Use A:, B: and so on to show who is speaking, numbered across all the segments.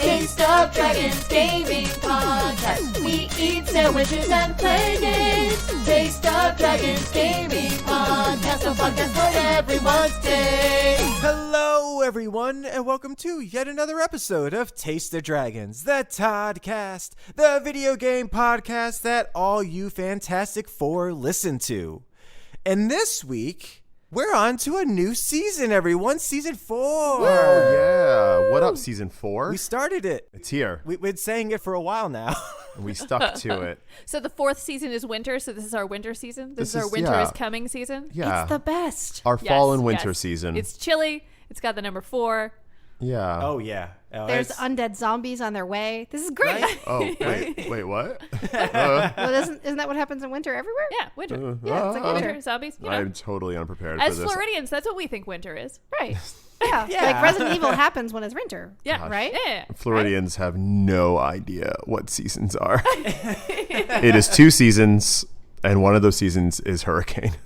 A: Taste of Dragons Gaming Podcast. We eat sandwiches and play games. Taste of Dragons Gaming Podcast. A podcast for everyone's taste.
B: Hello, everyone, and welcome to yet another episode of Taste of Dragons, the Toddcast, the video game podcast that all you Fantastic Four listen to. And this week, we're on to a new season, everyone. Season 4.
C: Oh, yeah. What up, Season 4?
B: We started it.
C: It's here.
B: We've been saying it for a while now.
C: And we stuck to it.
D: So the fourth season is winter, so this is our winter season? This is our winter is coming season?
C: Yeah.
D: It's the best.
C: Our fall and winter season.
D: It's chilly. It's got the number 4.
C: Yeah.
B: Oh, yeah.
E: There's undead zombies on their way. This is great.
B: Right?
C: Oh, wait, what?
E: Well, isn't that what happens in winter everywhere?
D: Yeah, winter.
E: Yeah, it's like
D: Winter zombies. You know.
C: I'm totally unprepared
D: As
C: for this.
D: Floridians, that's what we think winter is.
E: Right. Yeah. Like Resident Evil happens when it's winter.
D: Yeah.
E: Right?
D: Yeah.
C: Floridians have no idea what seasons are. It is 2 seasons, and one of those seasons is hurricane.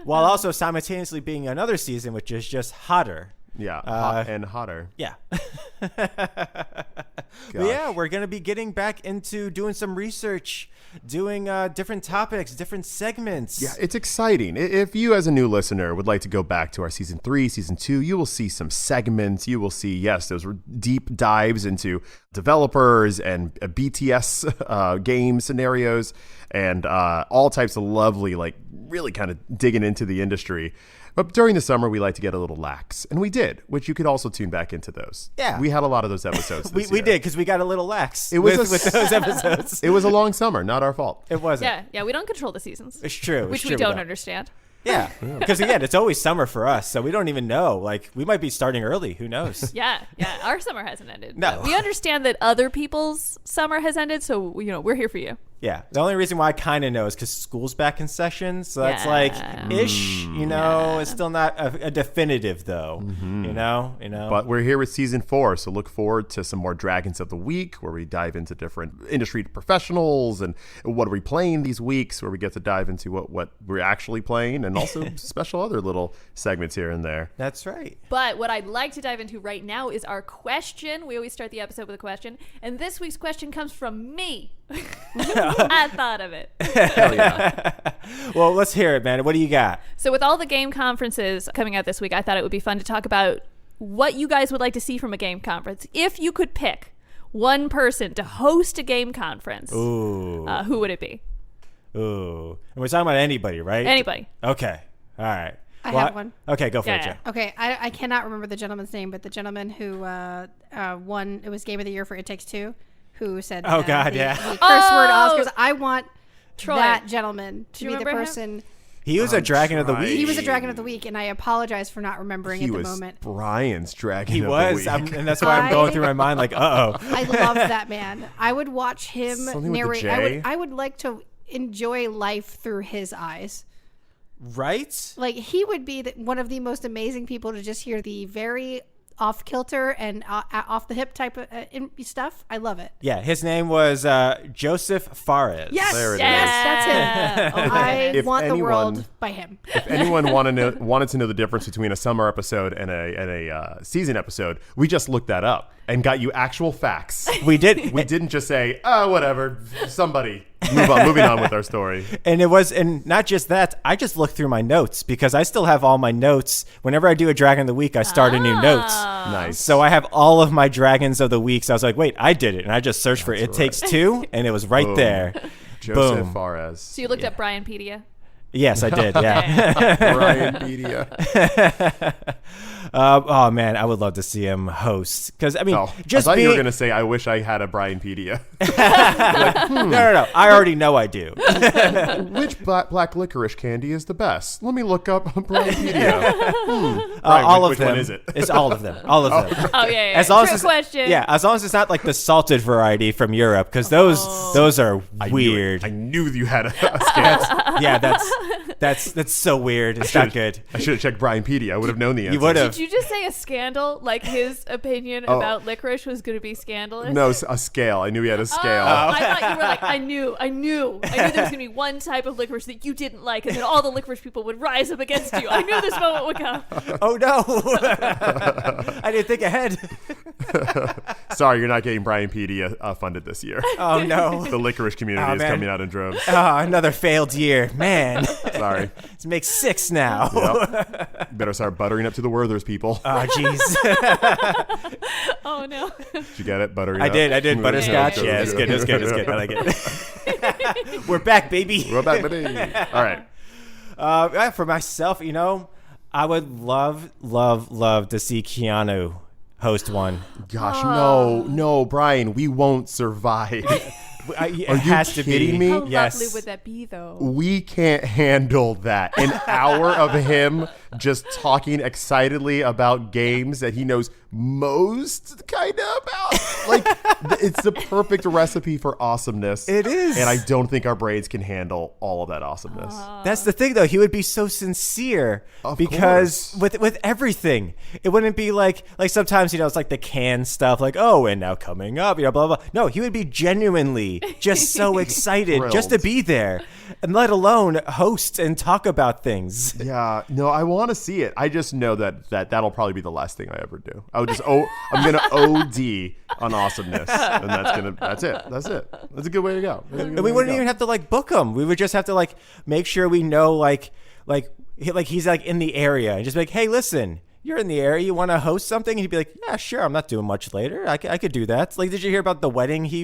B: While also simultaneously being another season, which is just hotter.
C: Yeah, hot and hotter.
B: Yeah. But yeah, we're going to be getting back into doing some research, doing different topics, different segments.
C: Yeah, it's exciting. If you as a new listener would like to go back to our Season 3, Season 2, you will see some segments. You will see, yes, those were deep dives into developers and BTS game scenarios and all types of lovely, like really kind of digging into the industry. But during the summer, we like to get a little lax. And we did, which you could also tune back into those.
B: Yeah.
C: We had a lot of those episodes
B: we did, because we got a little lax with those episodes.
C: It was a long summer, not our fault.
B: It wasn't.
D: Yeah, we don't control the seasons.
B: It's true.
D: Which we don't understand.
B: Yeah, because again, it's always summer for us, so we don't even know. Like, we might be starting early. Who knows?
D: Yeah. Our summer hasn't ended.
B: No.
D: We understand that other people's summer has ended, so, we're here for you.
B: Yeah. The only reason why I kind of know is because school's back in session, so that's like ish. It's still not a definitive though. You know.
C: But we're here with Season 4, so look forward to some more Dragons of the Week, where we dive into different industry professionals and what are we playing these weeks, where we get to dive into what we're actually playing, and also special other little segments here and there.
B: That's right.
D: But what I'd like to dive into right now is our question. We always start the episode with a question, and this week's question comes from me. I thought of it.
C: Hell yeah.
B: Well, let's hear it, man. What do you got?
D: So with all the game conferences coming out this week, I thought it would be fun to talk about what you guys would like to see from a game conference. If you could pick one person to host a game conference, who would it be?
B: Ooh. And we're talking about anybody, right?
D: Anybody.
B: Okay. All right.
E: I have one.
B: Okay, go for it,
D: Yeah.
B: Jay.
E: Okay, I cannot remember the gentleman's name, but the gentleman who won, it was Game of the Year for It Takes Two, who said,
B: Oh, God,
E: the
B: yeah.
E: curse word Oscars. I want
D: Troy.
E: that gentleman to
D: Do you
E: be the
D: remember him?
E: person.
B: He was a Dragon of the
C: trying.
B: Week.
E: He was a Dragon of the Week, and I apologize for not remembering
C: He
E: at the
C: was
E: moment.
C: Brian's Dragon
B: He
C: of
B: was,
C: the Week.
B: and that's why I'm going through my mind like, uh-oh.
E: I love that man. I would watch him
C: Something with the
E: narrate.
C: J?
E: I would like to enjoy life through his eyes.
B: Right?
E: Like, he would be one of the most amazing people to just hear the very off kilter and off the hip type of stuff. I love it.
B: Yeah, his name was Joseph Fares.
E: Yes,
C: There it
E: yes, that's him. I
C: If
E: want the
C: anyone-
E: world by him.
C: If anyone wanted to know the difference between a summer episode and a season episode, we just looked that up and got you actual facts.
B: We did.
C: We didn't just say, oh, whatever, somebody. Moving on with our story.
B: And not just that, I just looked through my notes because I still have all my notes. Whenever I do a Dragon of the Week, I start a new notes.
C: Nice.
B: So I have all of my Dragons of the Week. So I was like, wait, I did it. And I just searched for It Takes Two, and it was right
C: Boom.
B: there.
C: Joseph
B: Boom.
C: Fares.
D: So you looked up Brianpedia?
B: Yes, I did. Yeah.
C: Brianpedia.
B: Oh, man, I would love to see him host. Because, I mean,
C: I
B: just
C: thought
B: being...
C: you were going to say, I wish I had a Brianpedia.
B: No. I already know I do.
C: Which black licorice candy is the best? Let me look up Brianpedia.
B: All of
C: which
B: them.
C: one is it?
B: It's all of them. All of them.
D: Oh, yeah.
B: As long
D: Trick
B: as
D: question.
B: Yeah, as long as it's not like the salted variety from Europe, because those are weird.
C: I knew you had a scant.
B: Yeah, That's so weird. It's not good.
C: I should have checked Brianpedia. I would have known the answer.
B: You would have.
D: Did you just say a scandal? Like his opinion about licorice was going to be scandalous?
C: No, a scale. I knew he had a scale.
D: I thought you were like, I knew there was going to be one type of licorice that you didn't like, and then all the licorice people would rise up against you. I knew this moment would come.
B: Oh no! I didn't think ahead.
C: Sorry, you're not getting Brianpedia funded this year.
B: Oh no!
C: The licorice community is
B: man.
C: coming out in droves.
B: Another failed year, man.
C: Sorry.
B: It makes 6 now.
C: Yep. Better start buttering up to the Werther's, people.
B: Oh jeez.
D: Oh no!
C: Did you get it? Buttering
B: I
C: up?
B: did. Butterscotch.
D: Yeah.
B: Yeah, it's good. I like it. We're back, baby.
C: We're back, baby. All right.
B: For myself, I would love to see Keanu host one.
C: Gosh, no, Brian, we won't survive.
B: It
C: Are
B: has
C: you
B: to
C: kidding
B: be.
C: me?
D: How
B: Yes.
D: lovely would that be, though?
C: We can't handle that. An hour of him just talking excitedly about games that he knows most kind of about. Like, it's the perfect recipe for awesomeness.
B: It is.
C: And I don't think our brains can handle all of that awesomeness.
B: That's the thing, though. He would be so sincere
C: Of
B: because
C: course.
B: with everything, it wouldn't be like sometimes it's like the canned stuff, like and now coming up, blah blah. No, he would be genuinely just so excited just to
C: Thrilled.
B: be there, and let alone host and talk about things.
C: Yeah, no, I want to see it. I just know that'll probably be the last thing I ever do. I would just I'm gonna OD on awesomeness, and that's it. That's a good way to go.
B: And we wouldn't even have to book him. We would just have to make sure we know like he's in the area and just be like, hey, listen, you're in the area. You want to host something? And he'd be like, yeah, sure. I'm not doing much later. I could do that. Like, did you hear about the wedding he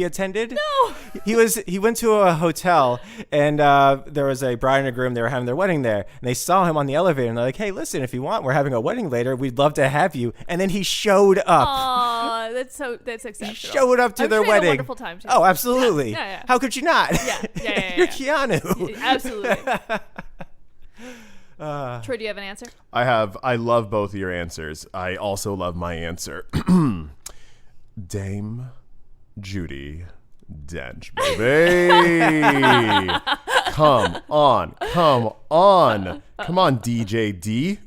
B: attended?
D: No.
B: He went to a hotel and there was a bride and a groom. They were having their wedding there, and they saw him on the elevator. And they're like, hey, listen, if you want, we're having a wedding later. We'd love to have you. And then he showed up.
D: Aw, that's exceptional.
B: He showed up to
D: I'm
B: their
D: sure he had a
B: wedding.
D: wonderful time, too.
B: Oh, absolutely.
D: Yeah.
B: How could you not?
D: Yeah.
B: You're Keanu.
D: Absolutely. Troy, do you have an answer?
C: I love both of your answers. I also love my answer. Dame Judi Dench, baby. Come on, DJ D.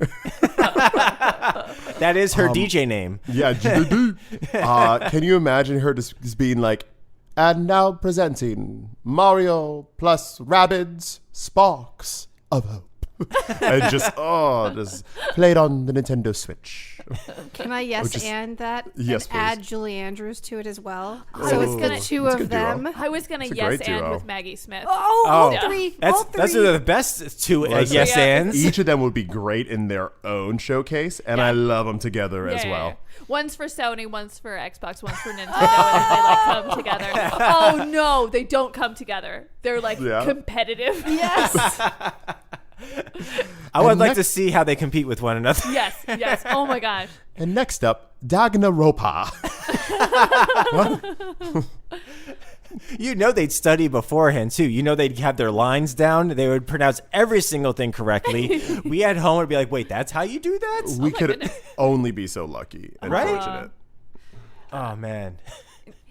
B: That is her DJ name.
C: Yeah, JD. Can you imagine her just being like, and now presenting Mario plus Rabbids Sparks of Hope. And just played on the Nintendo Switch.
E: Can I and that?
C: Yes,
E: and add
C: please.
E: Julie Andrews to it as well?
D: Oh,
E: So it's the two
C: that's a
E: of
C: good duo.
E: them.
D: I was going to
C: It's a
D: yes
C: great
D: and
C: duo.
D: with Maggie Smith.
E: All
B: Oh,
E: three.
B: Those are the best two
C: Listen,
B: yes ands.
C: Each of them would be great in their own showcase, and I love them together as well.
D: Yeah. One's for Sony, one's for Xbox, one's for Nintendo, and they come together. Oh no, they don't come together. They're competitive.
E: Yes.
B: I would like to see how they compete with one another.
D: Yes. Oh my gosh.
C: And next up, Danganronpa.
B: They'd study beforehand too. They'd have their lines down. They would pronounce every single thing correctly. We at home would be like, wait, that's how you do that?
C: We could only be so lucky and
B: Right?
C: fortunate.
B: Oh man.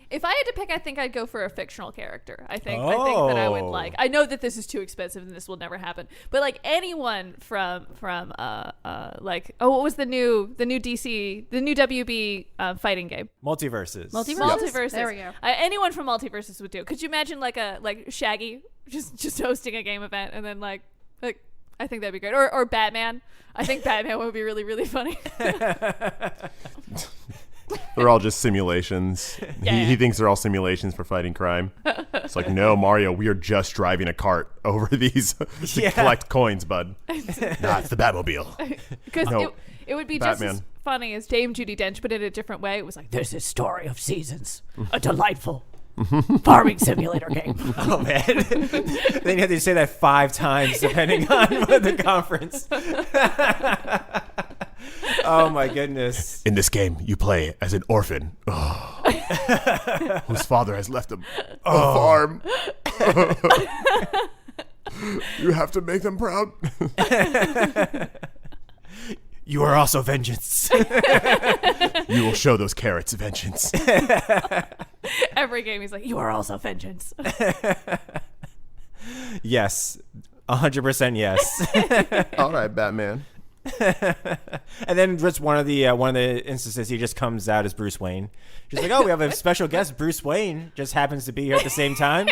D: If I had to pick, I think I'd go for a fictional character. I think that I would like. I know that this is too expensive and this will never happen. But anyone from what was the new DC, the new WB fighting game?
B: Multiverses.
D: Multiverses.
E: There we go.
D: Anyone from Multiverses would do. Could you imagine like Shaggy just hosting a game event and then I think that'd be great. Or Batman. I think Batman would be really, really funny.
C: They're all just simulations.
D: Yeah.
C: He thinks they're all simulations for fighting crime. It's like, no, Mario, we are just driving a cart over these to collect coins, bud. Nah, it's the Batmobile.
D: Because
C: No.
D: it would be
C: Batman.
D: just as funny as Dame Judi Dench, but in a different way. It was like,
A: This is Story of Seasons, a delightful farming simulator game.
B: Oh man. Then you have to say that 5 times depending on the conference. Oh my goodness.
C: In this game, you play as an orphan whose father has left him a farm. You have to make them proud.
B: You are also vengeance.
C: You will show those carrots vengeance.
D: every game he's like, you are also vengeance.
B: Yes. 100% yes.
C: All right, Batman.
B: And then just one of the instances, he just comes out as Bruce Wayne. Just like, oh, we have a special guest. Bruce Wayne just happens to be here at the same time.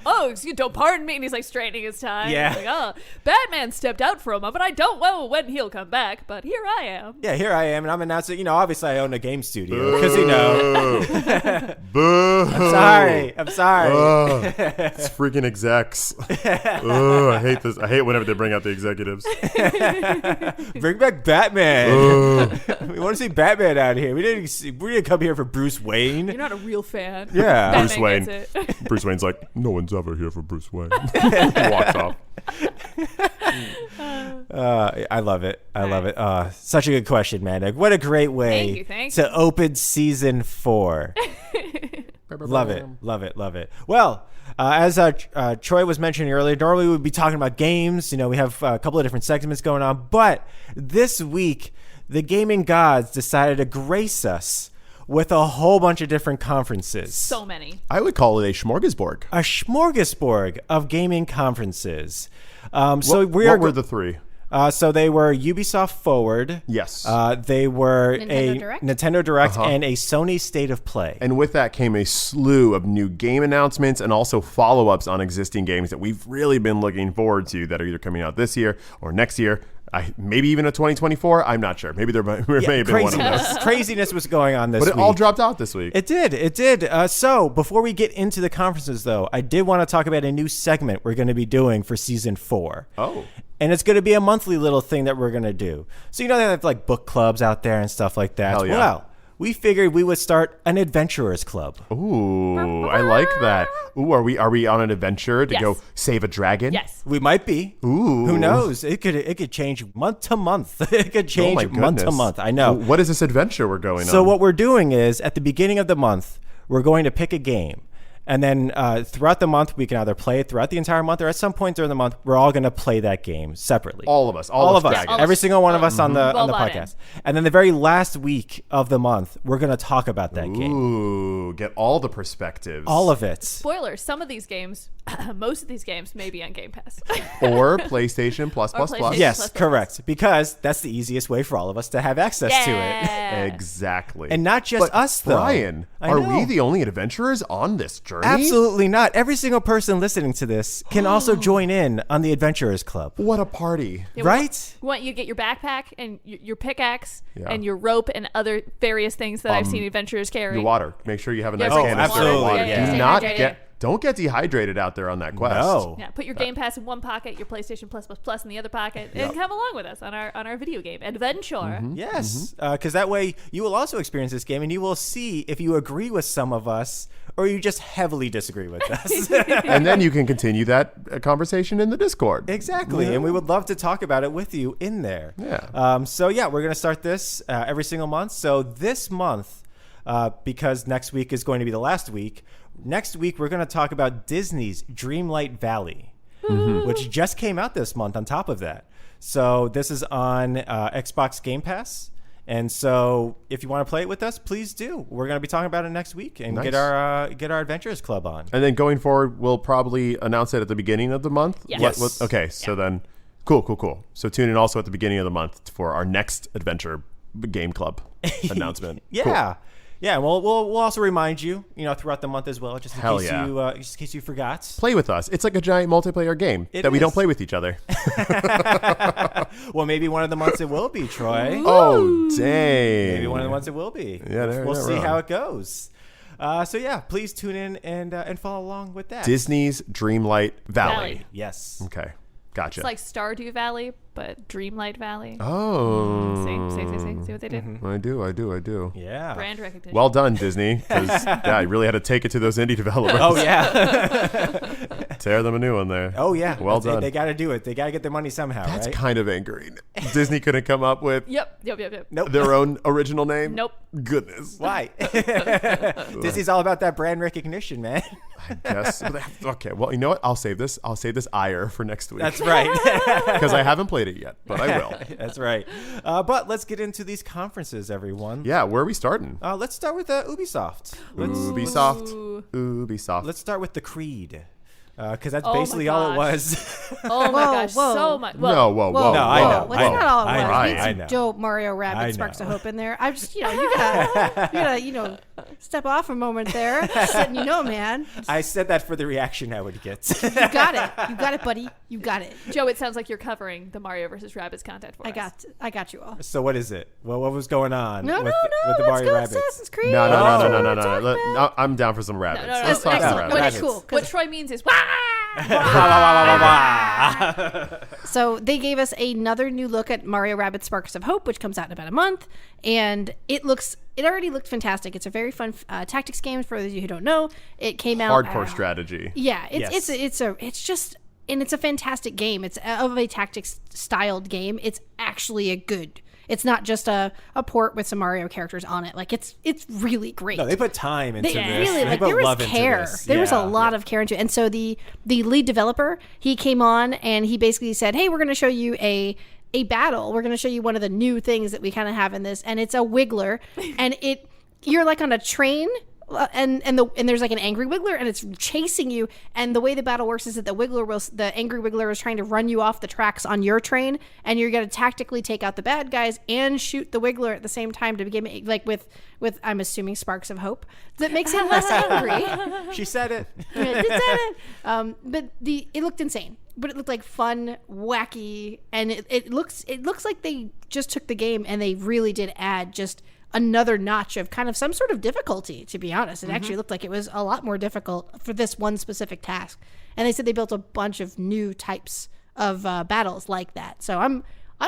D: Oh, excuse, don't pardon me. And he's like straightening his tie.
B: Yeah.
D: Like, oh, Batman stepped out for a moment. I don't know when he'll come back, but here I am.
B: Yeah, here I am, and I'm announcing. Obviously I own a game studio because
C: Boo.
B: I'm sorry.
C: It's freaking execs. I hate this. I hate whenever they bring out the executives.
B: Bring back Batman. We want to see Batman out here. We didn't come here for Bruce Wayne.
D: You're not a real fan.
B: Yeah.
D: Batman
C: Bruce Wayne.
D: gets it.
C: Bruce Wayne's like, no one's ever here for Bruce Wayne. Walks off.
B: I love it. I love it. Such a good question, man. Like, what a great way
D: Thank
B: to open season 4. Love it. Love it. Love it. Well, as Troy was mentioning earlier, normally we would be talking about games. We have a couple of different segments going on. But this week, the gaming gods decided to grace us with a whole bunch of different conferences.
D: So many.
C: I would call it a smorgasbord.
B: A smorgasbord of gaming conferences.
C: What were the 3?
B: So they were Ubisoft Forward.
C: Yes.
B: They were
E: Nintendo Direct?
B: and a Sony State of Play.
C: And with that came a slew of new game announcements and also follow-ups on existing games that we've really been looking forward to that are either coming out this year or next year. Maybe even a 2024. I'm not sure. Maybe there may have been one of those.
B: Craziness was going on this week.
C: But it all dropped out this week.
B: It did. So before we get into the conferences, though, I did want to talk about a new segment we're going to be doing for season 4.
C: Oh.
B: And it's going to be a monthly little thing that we're going to do. So they have like book clubs out there and stuff like that.
C: Hell yeah.
B: Well, we figured we would start an adventurers club.
C: Ooh, I like that. Ooh, are we on an adventure to
D: Yes.
C: go save a dragon?
D: Yes.
B: We might be.
C: Ooh.
B: Who knows? It could change month to month. It could change
C: my
B: month to
C: goodness.
B: month. I know.
C: What is this adventure we're going on?
B: So what we're doing is at the beginning of the month, we're going to pick a game. And then throughout the month, we can either play it throughout the entire month or at some point during the month, we're all going to play that game separately.
C: All of us.
B: All of us.
C: dragons.
B: Every single one of us on the
D: Well
B: podcast. And then the very last week of the month, we're going to talk about that game.
C: Ooh, get all the perspectives.
B: All of it.
D: Spoilers, some of these games, most of these games may be on Game Pass.
C: Or PlayStation Plus.
D: PlayStation.
B: Yes,
D: Plus.
B: correct. Because that's the easiest way for all of us to have access to it.
D: Yeah.
C: Exactly.
B: And not just
C: But
B: us, though.
C: Brian,
B: I
C: are
B: know.
C: we the only adventurers on this journey?
B: Absolutely not. Every single person listening to this can also join in on the Adventurers Club.
C: What a party.
D: Yeah,
B: Right?
D: You get your backpack and your pickaxe
C: Yeah.
D: and your rope and other various things that I've seen adventurers carry.
C: Your water. Make sure you have a nice
D: bring
C: canister
B: some
C: of
B: water.
C: water.
B: Yeah.
C: Do
D: Stay
C: not
D: hydrated.
C: don't get dehydrated out there on that quest.
B: No.
D: Yeah, put your Game Pass in one pocket, your PlayStation Plus in the other pocket, and come along with us on our video game adventure.
B: Yes, because that way you will also experience this game and you will see if you agree with some of us or you just heavily disagree with us.
C: And then you can continue that conversation in the Discord.
B: Exactly, and we would love to talk about it with you in there.
C: Yeah.
B: So we're going to start this every single month. So this month, because next week is going to be the last week, next week we're going to talk about Disney's Dreamlight Valley, which just came out this month on top of that. So this is on Xbox Game Pass. And so if you want to play it with us, please do. We're going to be talking about it next week and
C: Nice.
B: get our Adventurers Club on.
C: And then going forward, we'll probably announce it at the beginning of the month.
D: Yes.
C: Okay, so then, cool. So tune in also at the beginning of the month for our next Adventure Game Club announcement.
B: Yeah.
C: Cool.
B: Yeah, we'll also remind you, throughout the month as well, just in
C: Hell
B: case
C: yeah.
B: just in case you forgot.
C: Play with us. It's like a giant multiplayer game
B: It
C: that we don't
B: is.
C: play with each other.
B: Well, maybe one of the months it will be, Troy.
C: Oh, dang.
B: Maybe one of the months it will be.
C: Yeah,
B: we'll
C: you're
B: see
C: wrong.
B: how it goes. Please tune in and follow along with that.
C: Disney's Dreamlight Valley.
D: Valley.
B: Yes.
C: Okay, gotcha.
D: It's like Stardew Valley, but Dreamlight Valley.
C: Oh.
D: See what they did?
C: I do.
B: Yeah.
D: Brand recognition.
C: Well done, Disney. 'Cause, I really had to take it to those indie developers.
B: Oh yeah.
C: Tear them a new one there.
B: Oh yeah.
C: Well done.
B: They got to do it. They got to get their money somehow,
C: That's
B: right?
C: kind of angering. Disney couldn't come up with
D: Yep.
B: Nope.
C: their own original name?
D: Nope.
C: Goodness.
B: Why? Disney's all about that brand recognition, man.
C: Yes. Okay, well, you know what? I'll save this ire for next week.
B: That's right.
C: Because I haven't played it yet, but I will.
B: That's right. But let's get into these conferences, everyone.
C: Yeah, where are we starting?
B: Let's start with Ubisoft.
C: Ubisoft.
B: Let's start with the Creed. Because that's
D: Oh my
B: basically all it
D: gosh.
B: was.
D: Oh my gosh,
E: whoa.
D: so much.
C: No, whoa.
B: No, I know.
E: Well, that's not all it
B: I
E: was.
B: know,
E: We need
B: I
E: some
B: know.
E: dope Mario
B: I
E: Rabbids Sparks of
B: know.
E: Hope in there. I'm just, you gotta, step off a moment there. Just letting you know, man.
B: I said that for the reaction I would get.
E: You got it. You got it, buddy. You got it.
D: Joe, it sounds like you're covering the Mario vs. Rabbids content for us.
E: I got you all.
B: So what is it? Well, what was going on
E: No,
B: with the
E: let's
B: Mario
E: go
B: Rabbids?
E: Assassin's Creed.
C: No.
E: Talk about.
C: I'm down for some rabbits.
D: No,
C: Let's talk some
E: excellent.
C: rabbits.
E: Okay, cool.
D: What Troy means is,
E: So they gave us another new look at Mario Rabbids Sparks of Hope, which comes out in about a month, and it already looked fantastic. It's a very fun tactics game for those of you who don't know. It came out
C: Hardcore strategy.
E: Yeah,
B: Yes.
E: it's a fantastic game. It's of a tactics styled game. It's actually a good. It's not just a port with some Mario characters on it. Like it's really great.
B: No, they put time into
E: They
B: this.
E: really
B: They
E: like
B: put
E: there was
B: love into
E: care.
B: this.
E: There was a
B: Yeah.
E: lot of care into it. And so the lead developer, he came on and he basically said, "Hey, we're going to show you a battle. We're going to show you one of the new things that we kind of have in this, and it's a wiggler, and you're like on a train." And there's like an angry wiggler and it's chasing you, and the way the battle works is that the angry wiggler is trying to run you off the tracks on your train, and you're going to tactically take out the bad guys and shoot the wiggler at the same time to begin, like with I'm assuming sparks of hope that makes him less angry.
B: She said it.
E: But it looked insane, but it looked like fun, wacky, and it looks like they just took the game and they really did add just another notch of kind of some sort of difficulty. To be honest, it actually looked like it was a lot more difficult for this one specific task, and they said they built a bunch of new types of battles like that. So I'm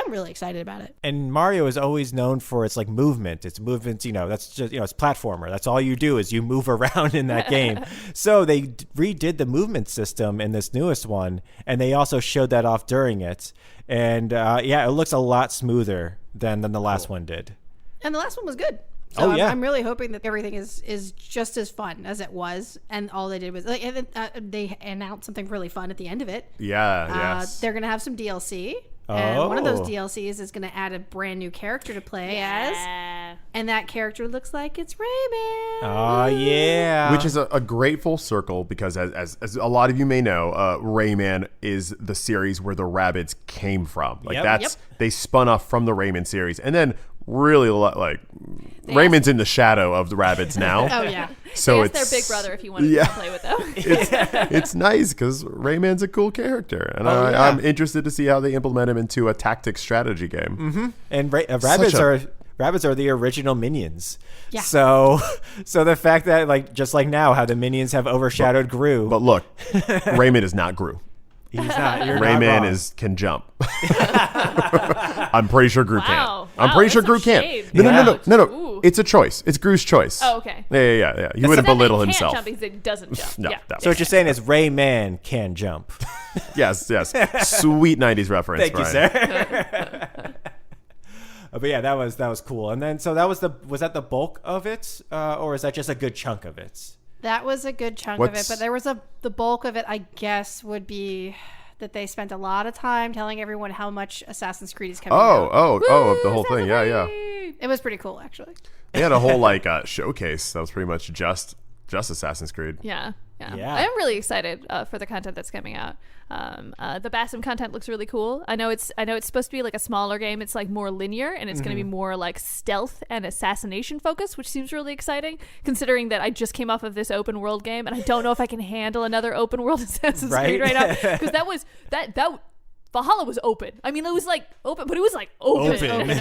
E: really excited about it.
B: And Mario is always known for its like movement. It's movement, that's just, it's platformer. That's all you do is you move around in that game. So they redid the movement system in this newest one, and they also showed that off during it. And it looks a lot smoother than the last one did.
E: And the last one was good. So
B: Oh, yeah.
E: I'm really hoping that everything is just as fun as it was, and all they did was they announced something really fun at the end of it.
C: Yeah, yes.
E: They're gonna have some DLC. And one of those
B: Oh.
E: DLCs is going to add a brand new character to play as.
D: yeah.
E: And that character looks like it's Rayman.
B: Oh, yeah.
C: Which is a great full circle because, as a lot of you may know, Rayman is the series where the Rabbids came from. Like
B: Yep.
C: they spun off from the Rayman series, and then really Rayman's in the shadow of the Rabbids now.
E: Oh, yeah.
C: So
D: They asked their big brother if he wanted to play with them.
C: It's nice because Rayman's a cool character, and
B: yeah.
C: I'm interested to see how they implement him into a tactics strategy game.
B: Mm-hmm. And rabbits are the original minions.
E: Yeah.
B: So the fact that just like now, how the minions have overshadowed Gru.
C: But look, Rayman is not Gru.
B: He's not. You're not
C: Rayman
B: wrong.
C: can jump. I'm pretty sure Gru
D: Wow.
C: can't. I'm
D: Wow,
C: pretty sure
D: that's
C: Gru
D: some
C: can't.
D: shade.
C: No.
D: Ooh.
C: It's a choice. It's Gru's choice.
D: Oh, okay.
C: Yeah. He wouldn't belittle
D: He
C: himself.
D: can't jump because it doesn't jump.
C: No,
D: yeah.
C: no.
B: So what you're saying is Rayman can jump.
C: Yes. Sweet 90s reference.
B: Thank you,
C: Brian.
B: sir. But yeah, that was cool. And then so was that the bulk of it, or is that just a good chunk of it?
E: That was a good chunk of it. But there was the bulk of it, I guess, would be that they spent a lot of time telling everyone how much Assassin's Creed is coming out.
C: Oh, the whole thing. Yeah.
E: It was pretty cool, actually.
C: They had a whole showcase that was pretty much just Assassin's Creed.
D: Yeah.
B: Yeah.
D: I am really excited for the content that's coming out. The Basim content looks really cool. I know it's supposed to be like a smaller game. It's like more linear, and it's going to be more like stealth and assassination focused, which seems really exciting considering that I just came off of this open world game, and I don't know if I can handle another open world Assassin's Creed right now, because that Valhalla was open. I mean, it was like open, but it was like open.
E: Open.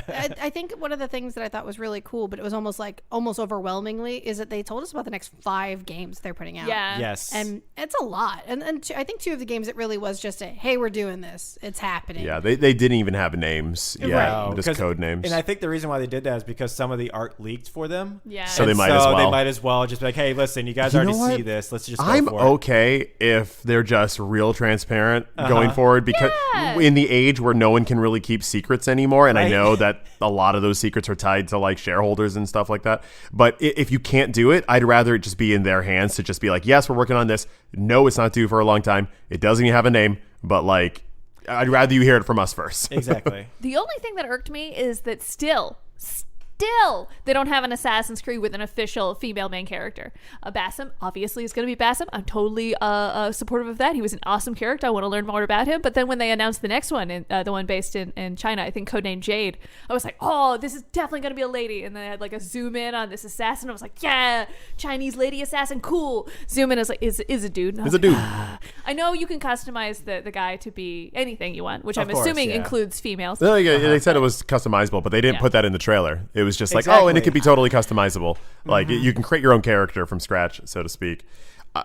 E: I think one of the things that I thought was really cool, but it was almost overwhelmingly, is that they told us about the next 5 games they're putting out.
D: Yeah.
B: Yes.
E: And it's a lot. And I think 2 of the games, it really was just hey, we're doing this. It's happening.
C: Yeah, they didn't even have names yet,
B: Right.
C: just code names.
B: And I think the reason why they did that is because some of the art leaked for them.
D: Yeah.
C: So they might as well
B: just be like, hey, listen, you guys
C: You
B: already
C: know what?
B: see this. Let's just go
C: I'm
B: for it.
C: okay if they're just real transparent going forward, because
D: Yeah.
C: in the age where no one can really keep secrets anymore, and I
B: Right.
C: know that a lot of those secrets are tied to like shareholders and stuff like that, but if you can't do it, I'd rather it just be in their hands to just be like, yes, we're working on this. No, it's not due for a long time. It doesn't even have a name, but like, I'd rather you hear it from us first.
B: Exactly.
D: The only thing that irked me is that still still they don't have an Assassin's Creed with an official female main character. Bassam obviously is going to be Bassam. I'm totally supportive of that. He was an awesome character. I want to learn more about him. But then when they announced the next one, the one based in China, I think codename Jade, I was like, oh, this is definitely going to be a lady. And then I had like a zoom in on this assassin. I was like, yeah, Chinese lady assassin, cool. Zoom in, is like, is a dude.
C: It's a dude.
D: I know you can customize the guy to be anything you want, which I'm
B: course,
D: assuming
B: yeah.
D: includes females.
C: No, they said it was customizable, but they didn't put that in the trailer. It was just like,
B: Exactly.
C: oh, and it could be totally customizable. Like you can create your own character from scratch, so to speak.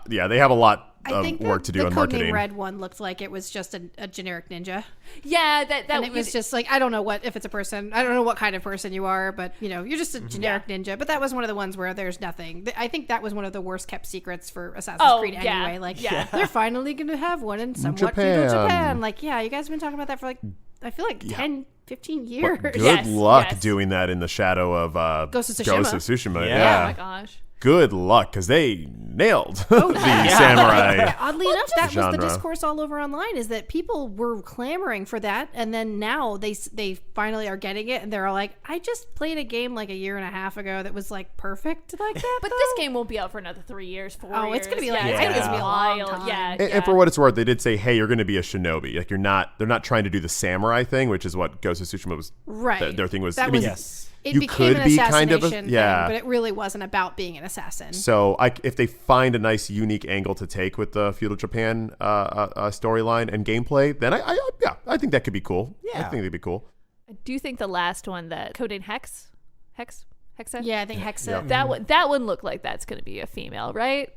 C: Yeah, they have a lot of work to do on marketing.
E: The codename Red one looked like it was just a generic ninja.
D: Yeah, that
E: And it was just like, I don't know if it's a person. I don't know what kind of person you are, but you're just a generic ninja. But that was one of the ones where there's nothing. I think that was one of the worst kept secrets for Assassin's Creed anyway. Like, they're finally going to have one in somewhat feudal Japan. Like, you guys have been talking about that for like, I feel like 10, 15 years.
C: But good luck doing that in the shadow of
E: Ghost of Tsushima.
C: Yeah.
D: Oh my gosh.
C: Good luck, because they nailed the samurai.
E: Oddly enough, that
C: genre.
E: was the discourse all over online, is that people were clamoring for that, and then now they finally are getting it, and they're all like, I just played a game like a year and a half ago that was like perfect like that.
D: But this game won't be out for another 3 years, 4 years.
E: Oh, it's gonna be like
D: I think it's gonna be a
E: long
D: while.
E: time.
D: Yeah,
C: And for what it's worth, they did say, hey, you're going to be a shinobi. Like, they're not trying to do the samurai thing, which is what Ghost of Tsushima was.
E: Right.
C: Their thing was.
E: That
C: I mean,
B: yes.
E: It
C: you
E: became
C: could
E: an
C: be
E: assassination
C: kind of
E: thing, but it really wasn't about being an assassin.
C: So if they find a nice, unique angle to take with the feudal Japan storyline and gameplay, then I think that could be cool.
B: Yeah.
C: I think it'd be cool.
D: I do think the last one, that codename Hexa?
E: Yeah, I think Hexa.
D: That one looked like that's going to be a female, right?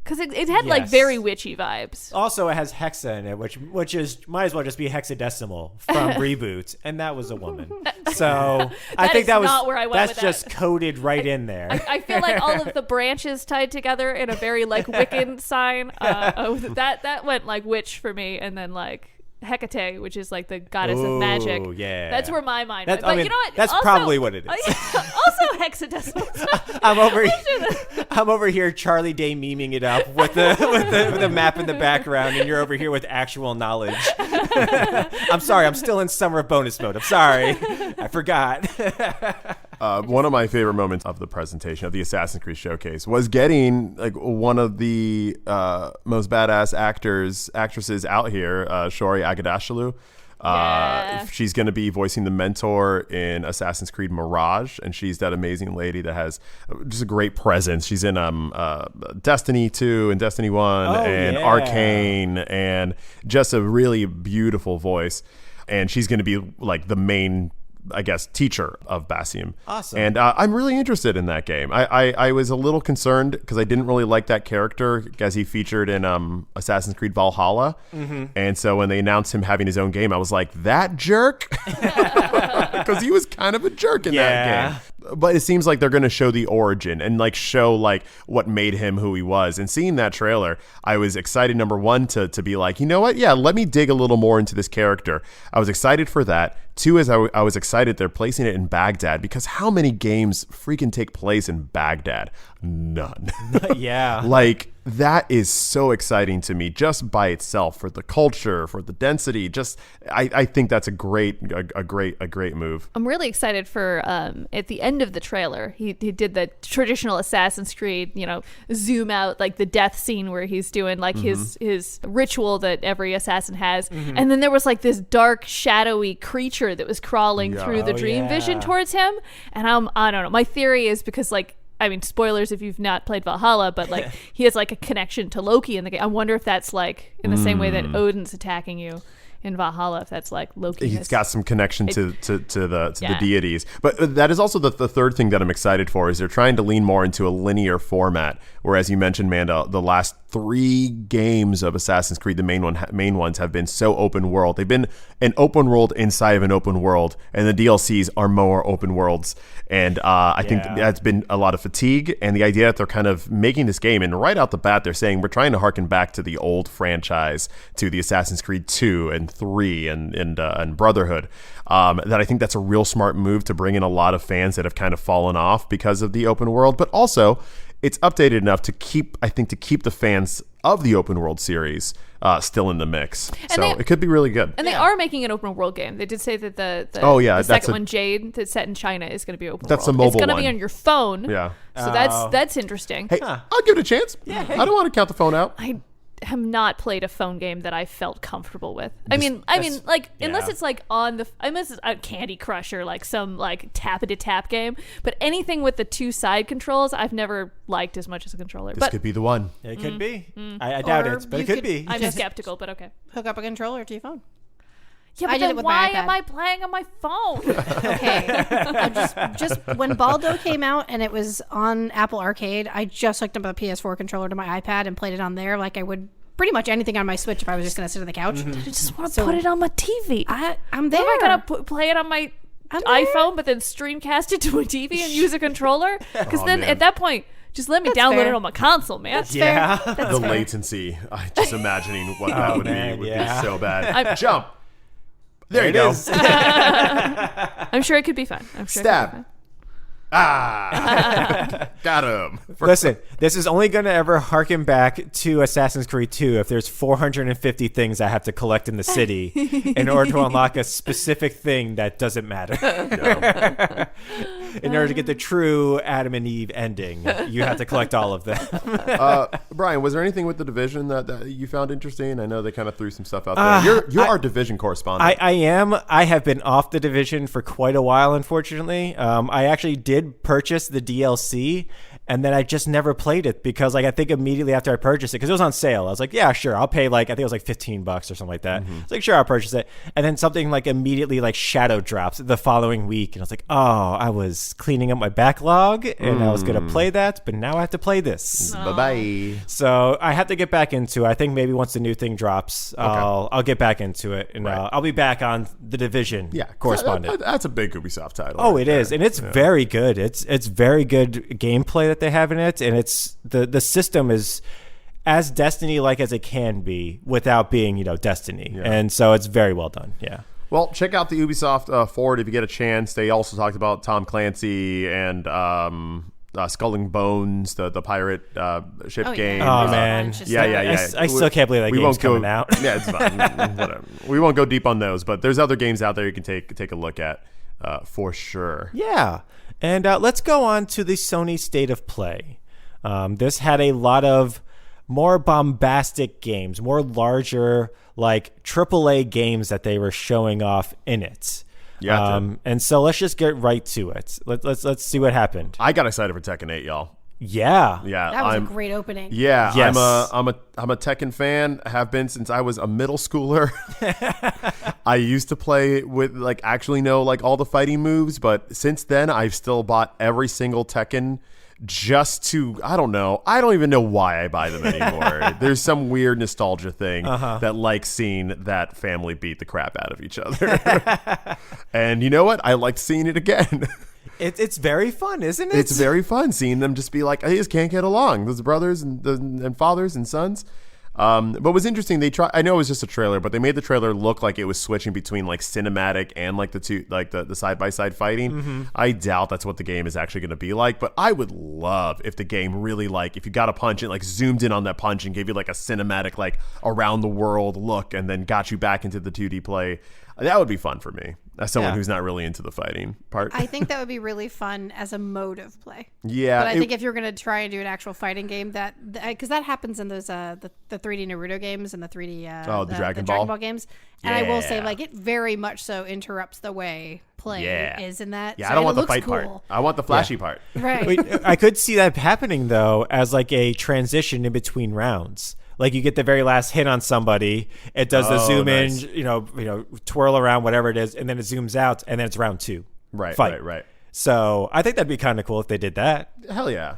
D: Because it had like
B: Yes.
D: very witchy vibes.
B: Also, it has hexa in it, which is might as well just be hexadecimal from Reboot, and that was a woman. So I think
D: is
B: that was
D: not where I went
B: that's
D: with
B: just coded right in there.
D: I feel like all of the branches tied together in a very like Wiccan sign. That went like witch for me, and then like Hecate, which is like the goddess of magic.
B: Ooh, yeah.
D: That's where my mind
B: That's-
D: went. But
B: I mean,
D: you know what?
B: that's
D: Also-
B: probably what it is.
D: Also hexadecimal.
B: I'm over here Charlie Day memeing it up with the map in the background, and you're over here with actual knowledge. I'm sorry, I'm still in summer bonus mode. I'm sorry, I forgot.
C: One of my favorite moments of the presentation of the Assassin's Creed Showcase was getting like one of the most badass actresses out here, Shori Agudashilu.
D: Yeah.
C: She's going to be voicing the mentor in Assassin's Creed Mirage, and she's that amazing lady that has just a great presence. She's in Destiny 2 and Destiny 1 and Arcane, and just a really beautiful voice. And she's going to be like the main, I guess, teacher of Basim.
B: Awesome.
C: And I'm really interested in that game. I was a little concerned because I didn't really like that character as he featured in Assassin's Creed Valhalla. Mm-hmm. And so when they announced him having his own game, I was like, that jerk? Because he was kind of a jerk in that game. But it seems like they're going to show the origin and like show like what made him who he was. And seeing that trailer, I was excited, number one, to be like, you know what? Yeah, let me dig a little more into this character. I was excited for that. Two is I was excited they're placing it in Baghdad, because how many games freaking take place in Baghdad? None.
B: Yeah.
C: Like, that is so exciting to me just by itself, for the culture, for the density. Just I think that's a great move.
D: I'm really excited for at the end of the trailer, he did the traditional Assassin's Creed, zoom out like the death scene where he's doing like his ritual that every assassin has, and then there was like this dark shadowy creature that was crawling through the dream vision towards him, and I don't know. My theory is because spoilers if you've not played Valhalla, but like he has like a connection to Loki in the game. I wonder if that's like in the same way that Odin's attacking you in Valhalla, if that's like Loki.
C: He's got some connection to the deities. But that is also the third thing that I'm excited for, is they're trying to lean more into a linear format. Whereas you mentioned, Manda, the last 3 games of Assassin's Creed, the main ones have been so open world. They've been an open world inside of an open world, and the DLCs are more open worlds. And I think that's been a lot of fatigue. And the idea that they're kind of making this game, and right out the bat, they're saying we're trying to harken back to the old franchise, to the Assassin's Creed 2 and 3 and Brotherhood. That I think that's a real smart move to bring in a lot of fans that have kind of fallen off because of the open world, but also it's updated enough to keep the fans of the open world series still in the mix. So
D: they-
C: it could be really good.
D: And they are making an open world game. They did say that the
C: that's
D: second
C: a-
D: one, Jade, that's set in China, is going to be open
C: That's
D: world.
C: the mobile
D: It's going to be
C: one.
D: on your phone.
C: Yeah.
D: So that's interesting.
C: Hey, I'll give it a chance. I don't want to count the phone out.
D: I have not played a phone game that I felt comfortable with. I mean, like unless it's like unless it's a Candy Crush or like some like tap game, but anything with the 2 side controls, I've never liked as much as a controller.
C: This
D: but
C: could be the one.
B: It could be. I doubt
E: Or
B: it, but
E: you
B: it could
E: could-
B: be.
D: I'm skeptical, but okay.
E: Hook up a controller to your phone.
D: Yeah,
E: I
D: but
E: did
D: then
E: it with
D: why
E: my
D: am
E: iPad.
D: I playing on my phone?
E: Okay. just when Baldo came out and it was on Apple Arcade, I just hooked up a PS4 controller to my iPad and played it on there like I would pretty much anything on my Switch if I was just going to sit on the couch.
D: I just want to put it on my TV.
E: I'm there.
D: Am I gonna play it on my
E: I'm there.
D: iPhone, but then streamcast it to a TV and use a controller? Because then
C: man.
D: at that point, just let me
E: That's
D: download
E: fair.
D: it on my console, man.
B: Yeah.
C: The latency. I just imagining what that would
B: man,
C: be would
B: yeah.
C: be so bad. Jump. There you
B: it
C: go.
B: is.
D: I'm sure it could be fun. I'm sure it could be
C: Stab.
D: fun.
C: Got him.
B: Listen, this is only going to ever harken back to Assassin's Creed 2 if there's 450 things I have to collect in the city in order to unlock a specific thing that doesn't matter. In order to get the true Adam and Eve ending, you have to collect all of them.
C: Brian, was there anything with the Division that you found interesting? I know they kind of threw some stuff out there. You're our Division correspondent.
B: I am. I have been off the Division for quite a while, unfortunately. I actually did purchase the DLC, and then I just never played it because, like, I think immediately after I purchased it, because it was on sale, I was like, yeah, sure, I'll pay, like, I think it was like $15 or something like that. It's like, sure, I'll purchase it. And then something like immediately like shadow drops the following week, and I was like, oh, I was cleaning up my backlog and I was gonna play that, but now I have to play this.
C: Bye-bye.
B: So I have to get back into it. I think maybe once the new thing drops, I'll get back into it, and I'll be back on the Division correspondent.
C: That's a big Ubisoft title.
B: Oh,
C: right
B: it
C: there.
B: is, and it's very good. It's very good gameplay that they have in it, and it's the system is as Destiny-like as it can be without being, Destiny, and so it's very well done. Yeah.
C: Well, check out the Ubisoft Forward if you get a chance. They also talked about Tom Clancy and Skull and Bones, the pirate ship game.
B: Oh man,
C: Yeah.
B: I still can't believe that game's coming out.
C: Yeah, it's fine. Whatever. We won't go deep on those, but there's other games out there you can take a look at for sure.
B: Yeah. And let's go on to the Sony State of Play. This had a lot of more bombastic games, more larger, like AAA games that they were showing off in it.
C: Yeah.
B: And so let's just get right to it. Let's see what happened.
C: I got excited for Tekken 8, y'all.
B: Yeah.
C: Yeah,
E: That was a great opening.
C: Yeah,
B: Yes.
C: I'm a Tekken fan. Have been since I was a middle schooler. I used to play with actually know all the fighting moves, but since then I've still bought every single Tekken just to I don't even know why I buy them anymore. There's some weird nostalgia thing that likes seeing that family beat the crap out of each other. And you know what? I liked seeing it again.
B: It's very fun, isn't it?
C: It's very fun seeing them just be like, they just can't get along. Those brothers and fathers and sons. But it was interesting. I know it was just a trailer, but they made the trailer look like it was switching between cinematic and the two, the side by side fighting. I doubt that's what the game is actually going to be like, but I would love if the game really if you got a punch and zoomed in on that punch and gave you a cinematic around the world look and then got you back into the 2D play. That would be fun for me as someone who's not really into the fighting part.
E: I think that would be really fun as a mode of play.
C: Yeah,
E: But I think if you're going to try and do an actual fighting game, because that happens in those the 3D Naruto games and the 3D
C: the Dragon
E: Ball
C: Ball
E: games, and I will say
C: Yeah.
E: it very much so interrupts the way play is in that.
C: Yeah,
E: So
C: I don't
E: it
C: want the
E: looks
C: fight
E: cool.
C: part. I want the flashy part.
E: Right.
B: Wait, I could see that happening though as a transition in between rounds. You get the very last hit on somebody, it does the zoom
C: nice.
B: in, twirl around, whatever it is, and then it zooms out, and then it's round 2.
C: Right,
B: Fight.
C: right.
B: So I think that'd be kind of cool if they did that.
C: Hell yeah.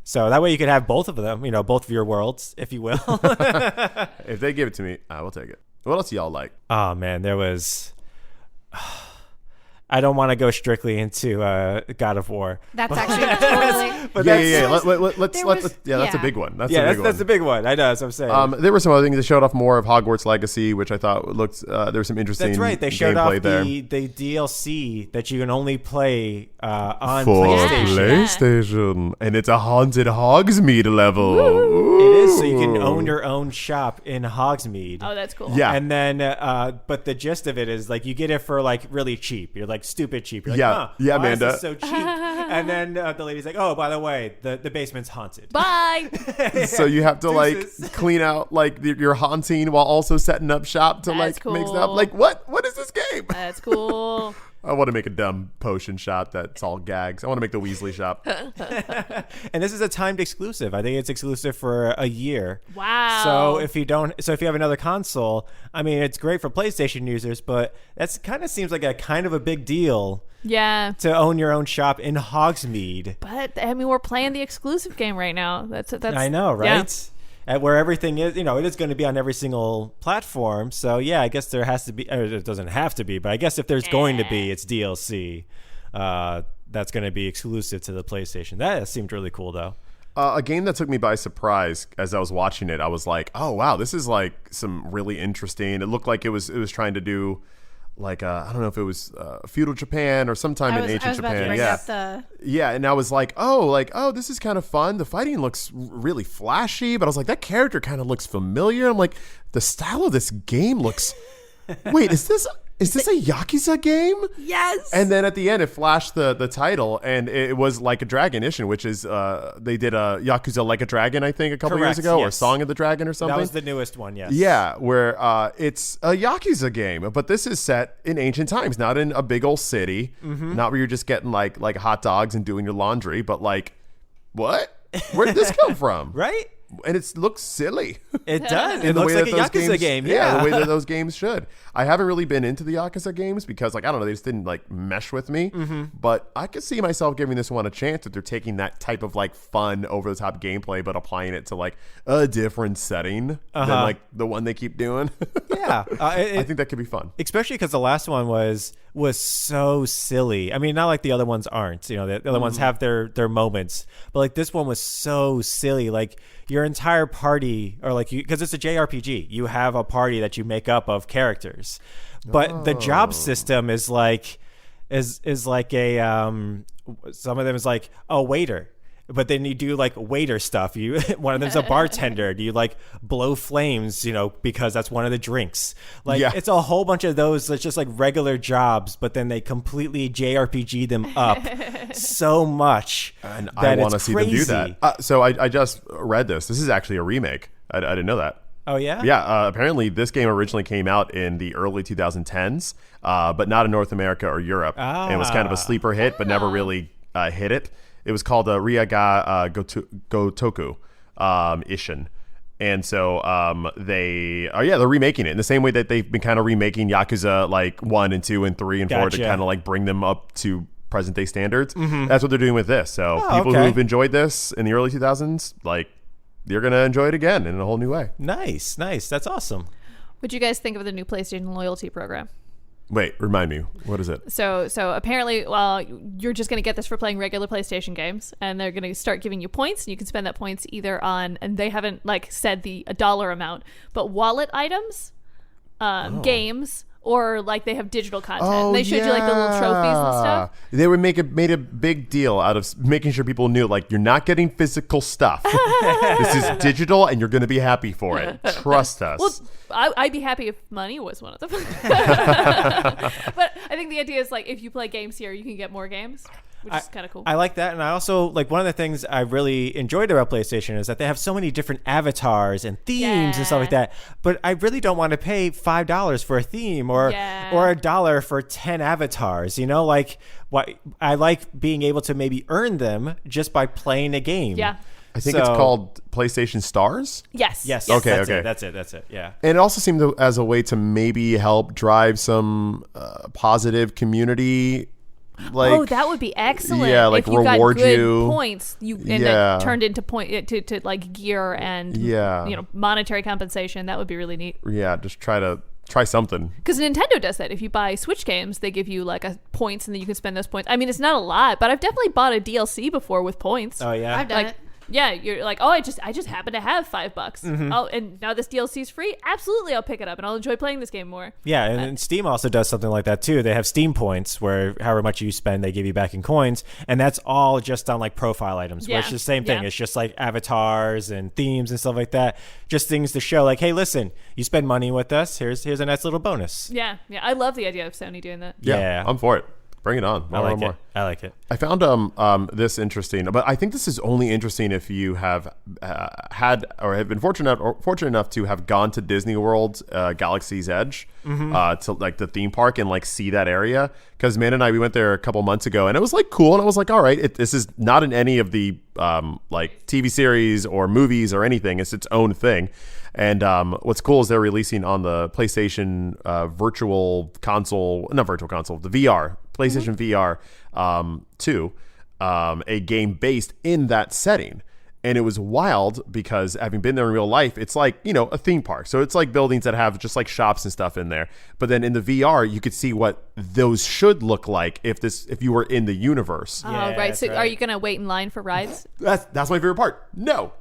B: So that way you could have both of them, both of your worlds, if you will.
C: If they give it to me, I will take it. What else do y'all like?
B: Oh man, there was. I don't want to go strictly into God of War.
E: That's actually totally.
B: But
C: That's a big one.
B: That's a big one. I know, that's what I'm saying.
C: There were some other things that showed off more of Hogwarts Legacy, which I thought looked. There was some interesting.
B: That's right. They showed off
C: there.
B: the DLC that you can only play on
C: for
B: PlayStation.
C: and it's a haunted Hogsmeade level.
B: It is, so you can own your own shop in Hogsmeade.
D: Oh, that's cool.
C: Yeah.
B: And then, but the gist of it is like you get it for like really cheap. You're like stupid cheap. You're like,
C: Yeah. Yeah,
B: why is
C: Amanda.
B: this so cheap? And then the lady's like, oh, by the way, the basement's haunted.
D: Bye.
C: So you have to
B: Deuces.
C: like clean out like your haunting while also setting up shop to
D: That's
C: like mix it
D: cool.
C: up. Like what is this game?
D: That's cool.
C: I want to make a dumb potion shop that's all gags. I want to make the Weasley shop.
B: And this is a timed exclusive. I think it's exclusive for a year.
D: Wow.
B: So if you have another console, I mean, it's great for PlayStation users, but that's kind of seems like a kind of a big deal
D: Yeah.
B: to own your own shop in Hogsmeade.
D: But I mean, we're playing the exclusive game right now. That's
B: I know, right? At where everything is, it is going to be on every single platform. So yeah, I guess there has to be. It doesn't have to be, but I guess if there's going to be, it's DLC. That's going to be exclusive to the PlayStation. That seemed really cool, though.
C: A game that took me by surprise as I was watching it. I was like, oh wow, this is like some really interesting. It looked like it was trying to do. Like I don't know if it was feudal Japan or sometime in ancient Japan. Yeah, and I was like, oh, this is kind of fun. The fighting looks really flashy, but I was like, that character kind of looks familiar. I'm like, the style of this game looks. Wait, is this a Yakuza game?
E: Yes.
C: And then at the end, it flashed the title, and it was Like a Dragon Ishin, which is they did a Yakuza Like a Dragon, I think, a couple years ago,
B: yes.
C: or Song of the Dragon or something.
B: That was the newest one, yes.
C: Yeah, where it's a Yakuza game, but this is set in ancient times, not in a big old city, not where you're just getting like hot dogs and doing your laundry, but like, what? Where did this come from?
B: Right?
C: And it looks silly.
B: It does.
C: In
B: It
C: the
B: looks
C: way
B: like a
C: that those
B: Yakuza
C: games-
B: game.
C: Yeah, the way that those games should. I haven't really been into the Yakuza games because, like, I don't know, they just didn't like mesh with me. But I could see myself giving this one a chance if they're taking that type of like fun, over the top gameplay, but applying it to like a different setting than like the one they keep doing.
B: Yeah.
C: I think that could be fun.
B: Especially because the last one was so silly. I mean, not like the other ones aren't. The other ones have their moments, but like this one was so silly. Like your entire party, or like because it's a JRPG, you have a party that you make up of characters, but the job system is like like a some of them is like a waiter. But then you do like waiter stuff. One of them's a bartender. Do you like blow flames, because that's one of the drinks. Like it's a whole bunch of those. It's just like regular jobs, but then they completely JRPG them up so much.
C: And
B: that
C: I want to
B: it's
C: see them do
B: crazy.
C: that. So I just read this. This is actually a remake. I didn't know that.
B: Oh, yeah?
C: Yeah, apparently this game originally came out in the early 2010s, but not in North America or Europe. And it was kind of a sleeper hit, but never really hit it. It was called Ryaga Gotoku Ishin. And so they're remaking it in the same way that they've been kind of remaking Yakuza like 1 and 2 and 3 and 4 to kind of like bring them up to present day standards. That's what they're doing with this. So people who've enjoyed this in the early 2000s, like, you're going to enjoy it again in a whole new way.
B: Nice. That's awesome.
D: What'd you guys think of the new PlayStation loyalty program?
C: Wait, remind me. What is it?
D: So apparently, you're just going to get this for playing regular PlayStation games, and they're going to start giving you points, and you can spend that points either on, and they haven't like said a dollar amount, but wallet items, games, or like they have digital content. And they showed you like the little trophies and stuff.
C: They would made a big deal out of making sure people knew, like, you're not getting physical stuff. This is digital, and you're going to be happy for it. Trust us.
D: Well, I'd be happy if money was one of them. But I think the idea is like if you play games here, you can get more games, which is kind of cool.
B: I like that. And I also like one of the things I really enjoyed about PlayStation is that they have so many different avatars and themes and stuff like that. But I really don't want to pay $5 for a theme or $1 for 10 avatars. Like what I like being able to maybe earn them just by playing a game.
D: Yeah.
C: I think it's called PlayStation Stars.
D: Yes.
C: Okay.
B: That's it. Yeah.
C: And it also seemed as a way to maybe help drive some positive community. Like,
D: that would be excellent.
C: Yeah, like
D: if you
C: reward
D: got good
C: you
D: points, it turned into to like gear and monetary compensation. That would be really neat.
C: Yeah, just try to try something.
D: Because Nintendo does that. If you buy Switch games, they give you like points, and then you can spend those points. I mean, it's not a lot, but I've definitely bought a DLC before with points.
B: Oh yeah,
E: I've done it.
D: Yeah, you're like, oh, I just happen to have $5. Oh, and now this DLC is free. Absolutely, I'll pick it up and I'll enjoy playing this game more.
B: Yeah, and Steam also does something like that too. They have Steam points where however much you spend, they give you back in coins, and that's all just on like profile items, which is the same thing.
D: Yeah.
B: It's just like avatars and themes and stuff like that. Just things to show like, hey, listen, you spend money with us. Here's a nice little bonus.
D: Yeah. I love the idea of Sony doing that.
B: Yeah.
C: I'm for it. Bring it on.
B: I like it.
C: I found this interesting, but I think this is only interesting if you have had or have been fortunate enough to have gone to Disney World, Galaxy's Edge, to like the theme park and like see that area. Because Man and I, we went there a couple months ago, and it was like cool, and I was like, all right, this is not in any of the like TV series or movies or anything. It's its own thing. And what's cool is they're releasing on the PlayStation the VR, PlayStation VR 2, a game based in that setting. And it was wild because having been there in real life, it's like, a theme park. So it's like buildings that have just like shops and stuff in there. But then in the VR, you could see what those should look like if you were in the universe.
D: Oh, right. So are you going to wait in line for rides?
C: That's my favorite part. No.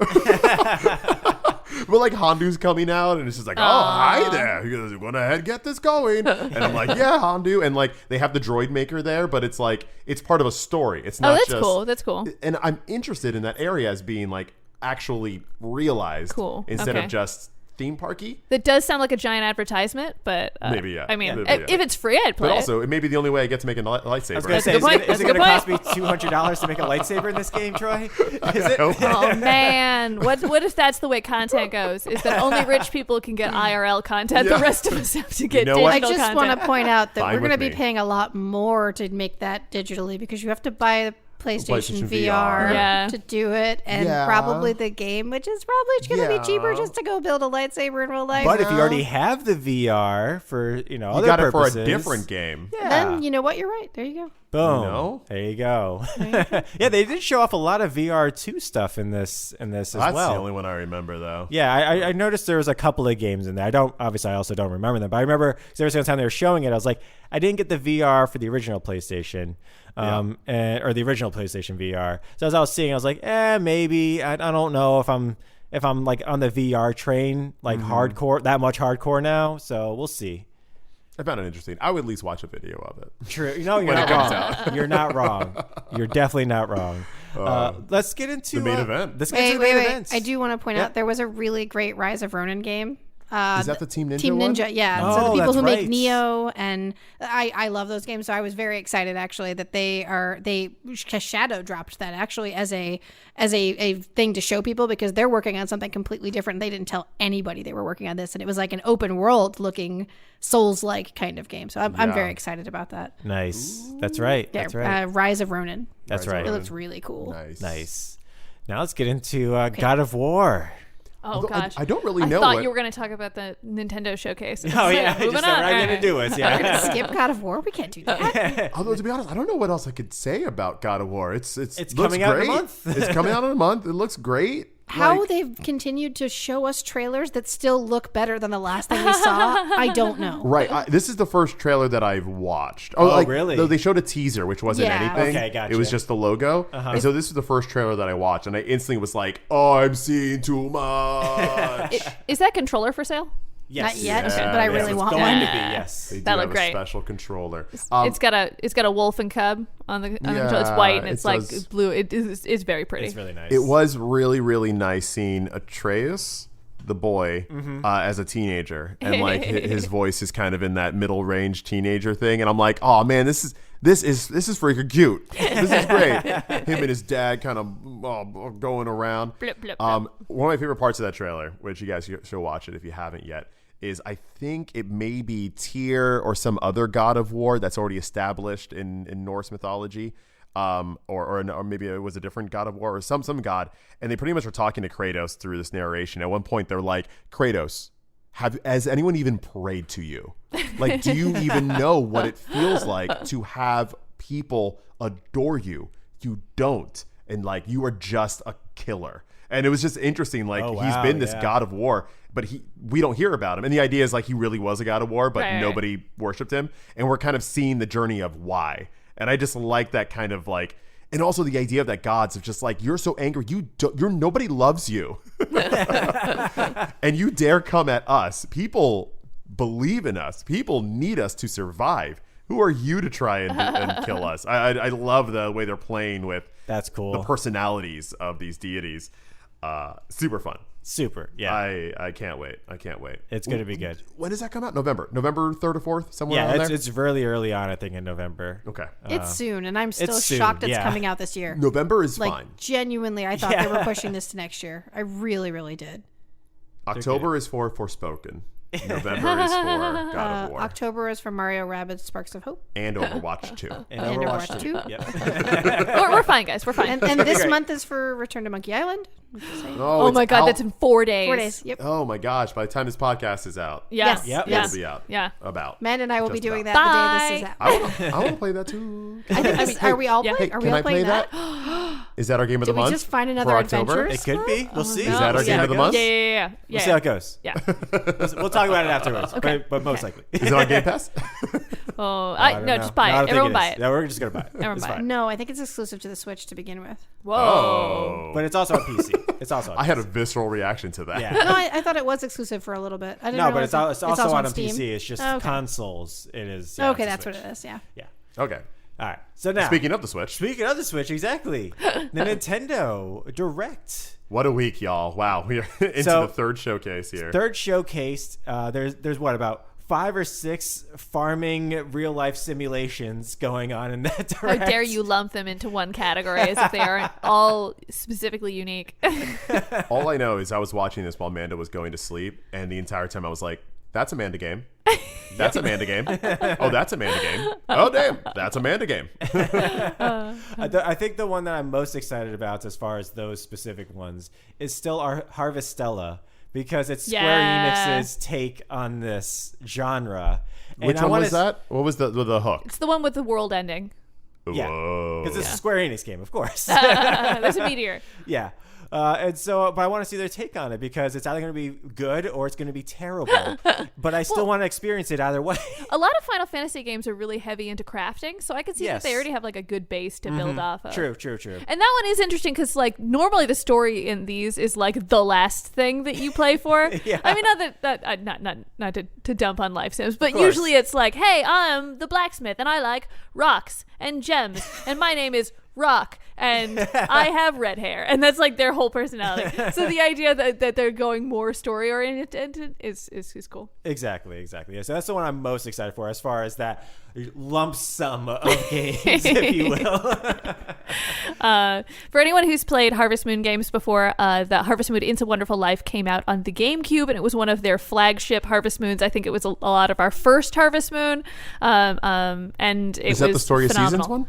C: But like Hondu's coming out, and it's just like, oh, hi there. He goes, go ahead, get this going. And I'm like, yeah, Hondu. And like they have the droid maker there, but it's like it's part of a story. It's not
D: that's cool. That's cool.
C: And I'm interested in that area as being like actually realized instead of just theme parky.
D: That does sound like a giant advertisement, but
C: maybe, yeah.
D: I mean,
C: Maybe, yeah.
D: if it's free, I'd play
C: But
D: it.
C: also, it may be the only way I get to make a lightsaber.
B: I was going to say, is it going to cost me $200 to make a lightsaber in this game, Troy? Is it?
D: Oh man, what if that's the way content goes? Is that only rich people can get IRL content? The rest of us have to get digital
E: I
D: content.
E: just want to point out that
C: Fine
E: we're going to
C: with
E: be
C: me.
E: paying a lot more to make that digitally because you have to buy the PlayStation VR to do it, and probably the game, which is probably going to be cheaper just to go build a lightsaber in real life.
B: But if you already have the VR for other
C: you got
B: purposes,
C: it for a different game.
E: then you know what? You're right. There you go.
B: Boom. There you go. Yeah, they did show off a lot of VR2 stuff in this as
C: That's
B: well.
C: the only one I remember, though.
B: Yeah, I noticed there was a couple of games in there. I also don't remember them, but I remember every single time they were showing it, I was like, I didn't get the VR for the original PlayStation, or the original PlayStation VR. So as I was seeing, I was like, maybe I don't know if I'm like on the VR train, like hardcore, that much hardcore now. So we'll see.
C: I found it interesting. I would at least watch a video of it.
B: True. You're not wrong. You're not wrong. You're definitely not wrong. Let's get into
C: the main event.
B: Let's get into the main event.
E: I do want to point out there was a really great Rise of Ronin game.
C: Is that the Team Ninja
E: Team
C: one?
E: Ninja, yeah.
B: Oh,
E: so the people
B: that's
E: who
B: right.
E: make Neo, and I love those games. So I was very excited actually that they shadow dropped that actually as a thing to show people because they're working on something completely different. They didn't tell anybody they were working on this, and it was like an open world looking Souls-like kind of game. So I'm very excited about that.
B: Nice. That's right.
E: Yeah,
B: That's right.
E: Rise of Ronin.
B: That's right.
E: It looks really cool.
C: Nice.
B: Now let's get into God of War.
D: Oh
C: Although
D: gosh,
C: I don't really know.
D: I thought
C: what...
D: you were going to talk about the Nintendo showcase.
B: Oh yeah,
D: moving
B: just
D: on.
B: right into do it. Yeah.
E: Skip God of War? We can't do that.
C: Although to be honest, I don't know what else I could say about God of War. It's looks
B: coming out in a
C: great.
B: month.
C: It's coming out in a month. It looks great.
E: How they've continued to show us trailers that still look better than the last thing we saw, I don't know.
C: Right. This is the first trailer that I've watched.
B: Oh, really?
C: Though they showed a teaser, which wasn't
E: Yeah.
C: anything.
B: Okay, gotcha.
C: It was just the logo. And so this is the first trailer that I watched, and I instantly was like, "Oh, I'm seeing too much."
D: Is that controller for sale?
B: Yes.
E: Not yet,
C: Yeah,
E: but I
C: yes,
E: really
C: it's
E: want
B: Going
E: one.
B: to be yes.
C: They do
D: That
C: have
D: looked
C: a
D: great.
C: special controller.
D: It's got a wolf and cub on the controller. It's white and it's
C: it
D: like
C: does.
D: blue. It's very pretty.
B: It's really nice.
C: It was really, really nice seeing Atreus, the boy, as a teenager, and like his voice is kind of in that middle range teenager thing, and I'm like, oh man, this is freaking cute. This is great. Him and his dad kind of going around.
D: Blip, blip, blip.
C: One of my favorite parts of that trailer, which you guys should watch it if you haven't yet, is I think it may be Tyr or some other god of war that's already established in Norse mythology. Or maybe it was a different god of war or some god, and they pretty much were talking to Kratos through this narration. At one point, they're like, "Kratos, has anyone even prayed to you? Like, do you even know what it feels like to have people adore you? You don't, and like you are just a killer." And it was just interesting. Like,
B: Oh,
C: he's
B: wow,
C: been this
B: yeah.
C: god of war, but we don't hear about him. And the idea is like he really was a god of war, but
D: Right.
C: nobody worshipped him. And we're kind of seeing the journey of why. And I just like that kind of like, and also the idea of that gods of just like, you're so angry, you're nobody loves you, and you dare come at us. People believe in us. People need us to survive. Who are you to try and kill us? I love the way they're playing with
B: That's cool.
C: the personalities of these deities. Super fun.
B: Super. Yeah.
C: I can't wait. I can't wait.
B: It's going to be good.
C: When does that come out? November 3rd or 4th, somewhere
B: Yeah,
C: around
B: it's,
C: there.
B: it's really early on, I think, in November.
C: Okay.
E: It's soon, and I'm still
B: soon,
E: shocked it's
B: yeah.
E: coming out this year.
C: November is
E: Like,
C: fine.
E: genuinely, I thought
B: Yeah.
E: they were pushing this to next year. I really, really did.
C: October is for Forspoken. November is for God of War.
E: October is for Mario Rabbids Sparks of Hope.
C: And Overwatch 2.
B: And
E: Overwatch 2.
B: Yep.
D: We're fine, guys. We're fine.
E: And this
B: Great.
E: month is for Return to Monkey Island.
D: Oh
C: it's
D: my god,
C: out.
D: that's in 4 days.
E: 4 days. Yep.
C: Oh my gosh! By the time this podcast is out,
D: Yes.
E: Yes.
B: Yep.
C: it'll be out.
D: Yeah.
C: About.
E: Matt and I will be
C: Just
E: doing
C: about.
E: that the day this is out.
C: I want to play that too.
E: Are we all
D: Yeah.
E: playing? Are we
C: Can
E: all
C: I play
E: playing
C: that? Is that our game of the
E: Did we
C: month?
E: just find another
C: for October?
E: adventure?
B: It could be. We'll see.
C: Is that our
B: We'll see
C: game
B: how
C: of the
B: it
C: month?
B: goes.
D: Yeah.
B: We'll see how it goes.
D: Yeah.
B: We'll talk about it afterwards, but most likely.
C: Is it on Game Pass?
D: Oh,
B: I don't
D: no,
B: know.
D: just buy
B: No, I
D: it.
B: don't think
D: Everyone
B: it
D: buy
B: is.
D: it.
B: No, we're just going to buy it.
D: Everyone
B: It's
D: buy it.
B: fine.
E: No, I think it's exclusive to the Switch to begin with.
D: Whoa.
B: But it's also on PC. It's also on
C: I had a
B: PC.
C: visceral reaction to that.
B: Yeah.
E: No, I thought it was exclusive for a little bit. I didn't
B: No, but
E: realize
B: it's also on
E: Steam.
B: PC. It's just
E: Oh, okay.
B: consoles. It is.
E: Okay,
B: it's a
E: that's what
B: Switch.
E: it is. Yeah.
B: Yeah.
C: Okay.
B: All right. So now,
C: Speaking of the Switch,
B: speaking of the Switch, exactly. The Nintendo Direct.
C: what a week, y'all! Wow, we are into
B: So-
C: the third showcase here.
B: Third showcased. There's what, about 5 or 6 farming real life simulations going on in that
D: How
B: Direct.
D: dare you lump them into one category as if they aren't all specifically unique?
C: All I know is I was watching this while Amanda was going to sleep, and the entire time I was like, "That's Amanda game. That's Amanda game. Oh, that's Amanda game. Oh, damn, that's Amanda game."
B: I think the one that I'm most excited about as far as those specific ones is still our Harvestella, because it's Square
D: Yeah.
B: Enix's take on this genre. And
C: Which
B: I
C: one
B: wanna
C: was that? What was the hook?
D: It's the one with the world ending.
B: Yeah,
C: Whoa.
B: because it's a Square Enix game, of course.
D: There's a meteor.
B: Yeah. And so, but I want to see their take on it, because it's either going to be good or it's going to be terrible. But I still want to experience it either way.
D: A lot of Final Fantasy games are really heavy into crafting, so I can see that they
B: Yes.
D: already have like a good base to build off of.
B: True.
D: And that one is interesting because, like, normally the story in these is like the last thing that you play for.
B: Yeah.
D: I mean, not to dump on life sims, but
B: course.
D: usually it's like, hey, I'm the blacksmith and I like rocks and gems, and my name is Rock, and I have red hair, and that's like their whole personality. So the idea that they're going more story oriented is cool.
B: Exactly. Yeah, so that's the one I'm most excited for, as far as that lump sum of games, if you will.
D: For anyone who's played Harvest Moon games before, the Harvest Moon It's a Wonderful Life came out on the GameCube, and it was one of their flagship Harvest Moons. I think it was a lot of our first Harvest Moon, and it was
C: Is that the Story
D: phenomenal.
C: of Seasons one?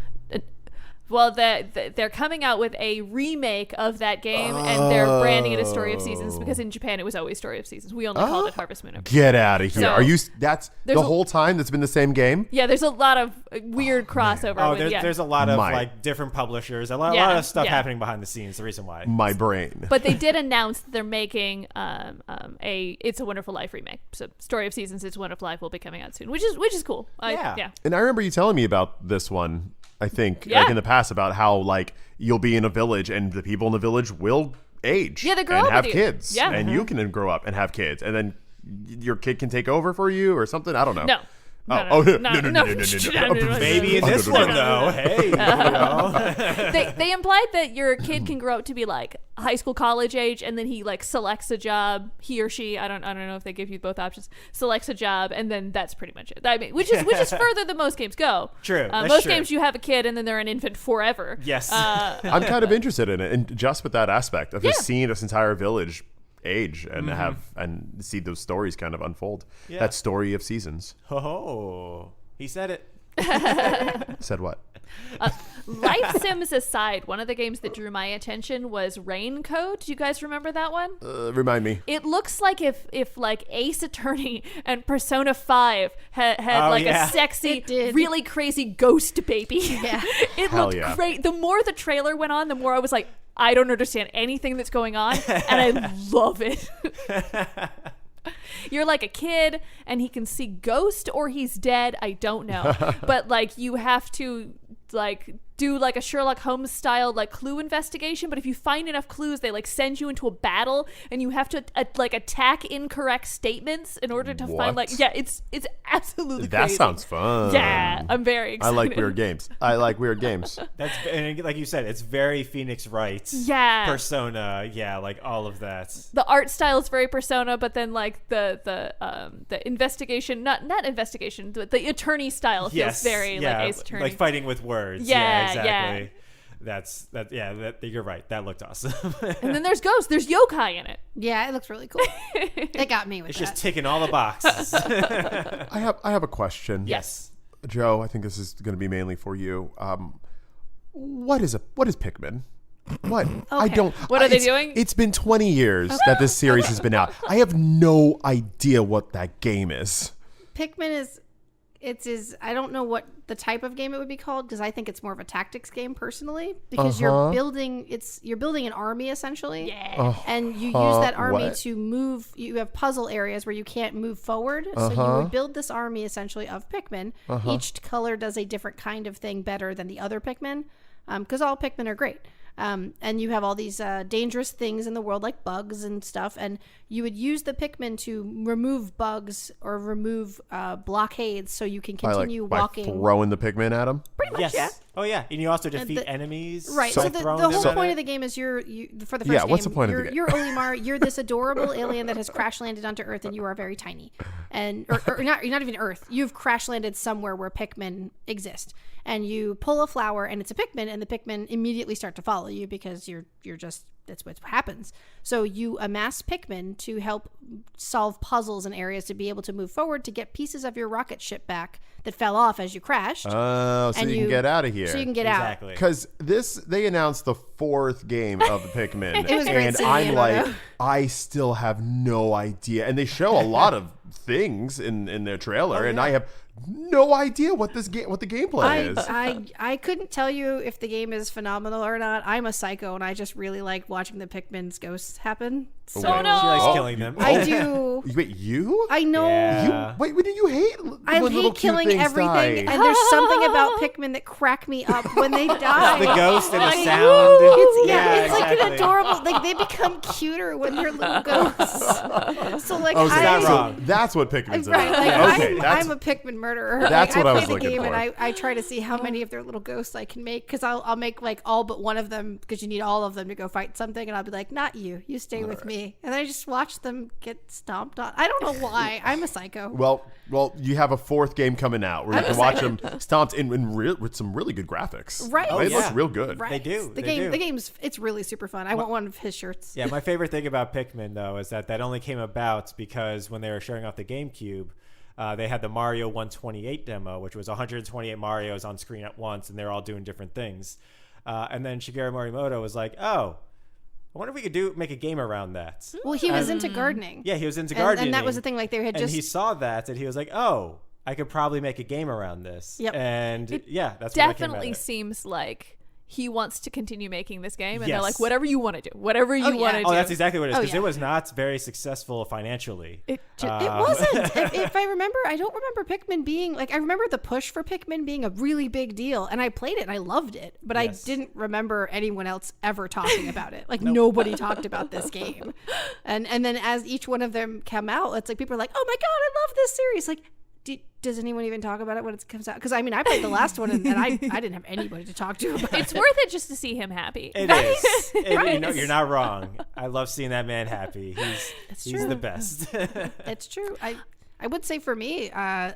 D: Well, they're coming out with a remake of that game, and they're branding it as Story of Seasons, because in Japan it was always Story of Seasons. We only called it Harvest Moon.
C: Get out of here!
D: So-
C: Are you? That's the
D: There's a-
C: whole time that's been the same game.
D: Yeah, there's a lot of weird crossover.
B: Oh,
D: with,
B: there's a lot of
C: My-
B: like different publishers, a lot
D: Yeah,
B: of stuff
D: yeah.
B: happening behind the scenes. The reason why.
C: My brain.
D: But they did announce that they're making a It's a Wonderful Life remake. So Story of Seasons, It's a Wonderful Life will be coming out soon, which is cool.
B: Yeah.
C: And I remember you telling me about this one, I think,
D: Yeah.
C: like in the past, about how like you'll be in a village and the people in the village will age
D: Yeah, they grow
C: and
D: up
C: have
D: with you.
C: kids.
D: Yeah.
C: And you can grow up and have kids. And then your kid can take over for you or something. I don't know.
D: No.
C: No.
D: No.
B: Maybe in this one though. Hey, you know.
D: They implied that your kid can grow up to be like high school, college age, and then he like selects a job. He or she, I don't know if they give you both options. Selects a job, and then that's pretty much it. I mean, which is further than most games go.
B: True, that's
D: Most
B: true.
D: games you have a kid and then they're an infant forever.
B: Yes.
C: I'm kind of interested in it, and just with that aspect of just
D: Yeah.
C: seeing this entire village age and and see those stories kind of unfold.
B: Yeah.
C: That Story of Seasons.
B: Oh, he said it.
C: Said what?
D: Life Sims aside, one of the games that drew my attention was Raincoat. Do you guys remember that one?
C: Remind me.
D: It looks like if like Ace Attorney and Persona 5 had
B: Oh,
D: like
B: yeah.
D: a sexy,
E: It did.
D: really crazy ghost baby.
E: Yeah.
D: It
C: Hell
D: looked
C: yeah.
D: great. The more the trailer went on, the more I was like, I don't understand anything that's going on, and I love it. You're like a kid, and he can see ghosts or he's dead. I don't know. But, like, you have to, like, do, like, a Sherlock Holmes style, like, clue investigation. But if you find enough clues, they, like, send you into a battle, and you have to, like, attack incorrect statements in order to find, like, yeah, it's absolutely
C: That
D: crazy.
C: sounds fun.
D: Yeah, I'm very excited.
C: I like weird games.
B: That's, and like you said, it's very Phoenix Wright.
D: Yeah.
B: Persona. Yeah, like all of that.
D: The art style is very Persona, but then like the investigation, not investigation, but the attorney style feels very like Ace Attorney,
B: like fighting with words.
D: Yeah,
B: exactly. You're right. That looked awesome.
D: And then there's ghosts. There's yokai in it.
E: Yeah, it looks really cool. It got me with
B: It's
E: that.
B: just ticking all the boxes.
C: I have a question.
B: Yes.
C: Joe, I think this is going to be mainly for you. What is Pikmin? What? I don't.
D: What are they doing?
C: It's been 20 years that this series has been out. I have no idea what that game is.
E: Pikmin is I don't know what the type of game it would be called, because I think it's more of a tactics game personally, because you're building an army essentially.
D: Yeah.
E: And you use that army
C: what?
E: to move. You have puzzle areas where you can't move forward, so you would build this army essentially of Pikmin. Each color does a different kind of thing better than the other Pikmin, because all Pikmin are great. And you have all these dangerous things in the world, like bugs and stuff, and you would use the Pikmin to remove bugs or remove blockades, so you can continue walking.
C: By throwing the Pikmin at them?
E: Pretty much, yeah.
B: Oh yeah, and you also defeat enemies.
E: Right. So the whole point of the game is you're for the first game.
C: What's the point of the game?
E: You're Olimar. You're this adorable alien that has crash landed onto Earth, and you are very tiny, and or not. You're not even Earth. You've crash landed somewhere where Pikmin exist, and you pull a flower, and it's a Pikmin, and the Pikmin immediately start to follow you because you're just. That's what happens. So you amass Pikmin to help solve puzzles in areas to be able to move forward to get pieces of your rocket ship back that fell off as you crashed.
C: Oh, so you can get out of here.
E: So you can get out.
C: Because they announced the 4th game of the Pikmin.
E: It was great
C: and
E: seeing
C: I'm
E: you,
C: like,
E: Moto.
C: I still have no idea. And they show a lot of things in their trailer, and I have no idea what the gameplay is.
E: I couldn't tell you if the game is phenomenal or not. I'm a psycho, and I just really like watching the Pikmin's ghosts happen. So
B: She likes killing them.
E: I do.
C: Wait, you?
E: I know.
B: Yeah.
C: Wait, do you hate?
E: I
C: when little
E: hate
C: cute
E: killing
C: things
E: everything,
C: die?
E: and there's something about Pikmin that crack me up when they die.
B: The ghost and the
E: I-
B: sound.
E: It's like an
B: exactly.
E: adorable. Like they become cuter when they're little ghosts. So like
C: Oh, so
B: not
C: so
B: wrong.
C: that's what Pikmin's
E: Right,
C: about.
E: like
C: Okay,
E: I'm a Pikmin murderer.
C: That's
E: like,
C: what I
E: I
C: was
E: play the
C: looking
E: game
C: for.
E: and I try to see how many of their little ghosts I can make, because I'll make like all but one of them, because you need all of them to go fight something, and I'll be like, not you stay with me, and I just watch them get stomped on. I don't know why. I'm a psycho.
C: Well, you have a 4th game coming out where you can watch them stomped with some really good graphics.
E: Right.
C: It
B: yeah.
C: looks real good.
E: Right.
B: They do.
E: The game's it's really super fun. I want one of his shirts.
B: Yeah, my favorite thing about Pikmin, though, is that only came about because when they were showing off the GameCube, they had the Mario 128 demo, which was 128 Marios on screen at once, and they're all doing different things. And then Shigeru Morimoto was like, oh, I wonder if we could make a game around that.
E: Well, he was into gardening.
B: Yeah, he was into gardening.
E: And that was the thing. Like they had
B: and he saw that, and he was like, oh, I could probably make a game around this.
E: Yep.
B: And that's what
D: Definitely
B: came
D: seems like he wants to continue making this game, and
B: Yes.
D: they're like, whatever you want to do, whatever you want to do.
B: Oh, that's exactly what it is, because
E: yeah.
B: it was not very successful financially.
E: It wasn't. If I remember, I don't remember Pikmin being like. I remember the push for Pikmin being a really big deal, and I played it and I loved it, but
B: Yes.
E: I didn't remember anyone else ever talking about it. Like nobody talked about this game, and then as each one of them come out, it's like people are like, "Oh my god, I love this series!" Like, does anyone even talk about it when it comes out? Because I mean, I played the last one, and I didn't have anybody to talk to about it.
D: It's worth it just to see him happy.
B: It is. And you're not wrong. I love seeing that man happy. He's
E: true.
B: the best.
E: It's true. I would say for me, I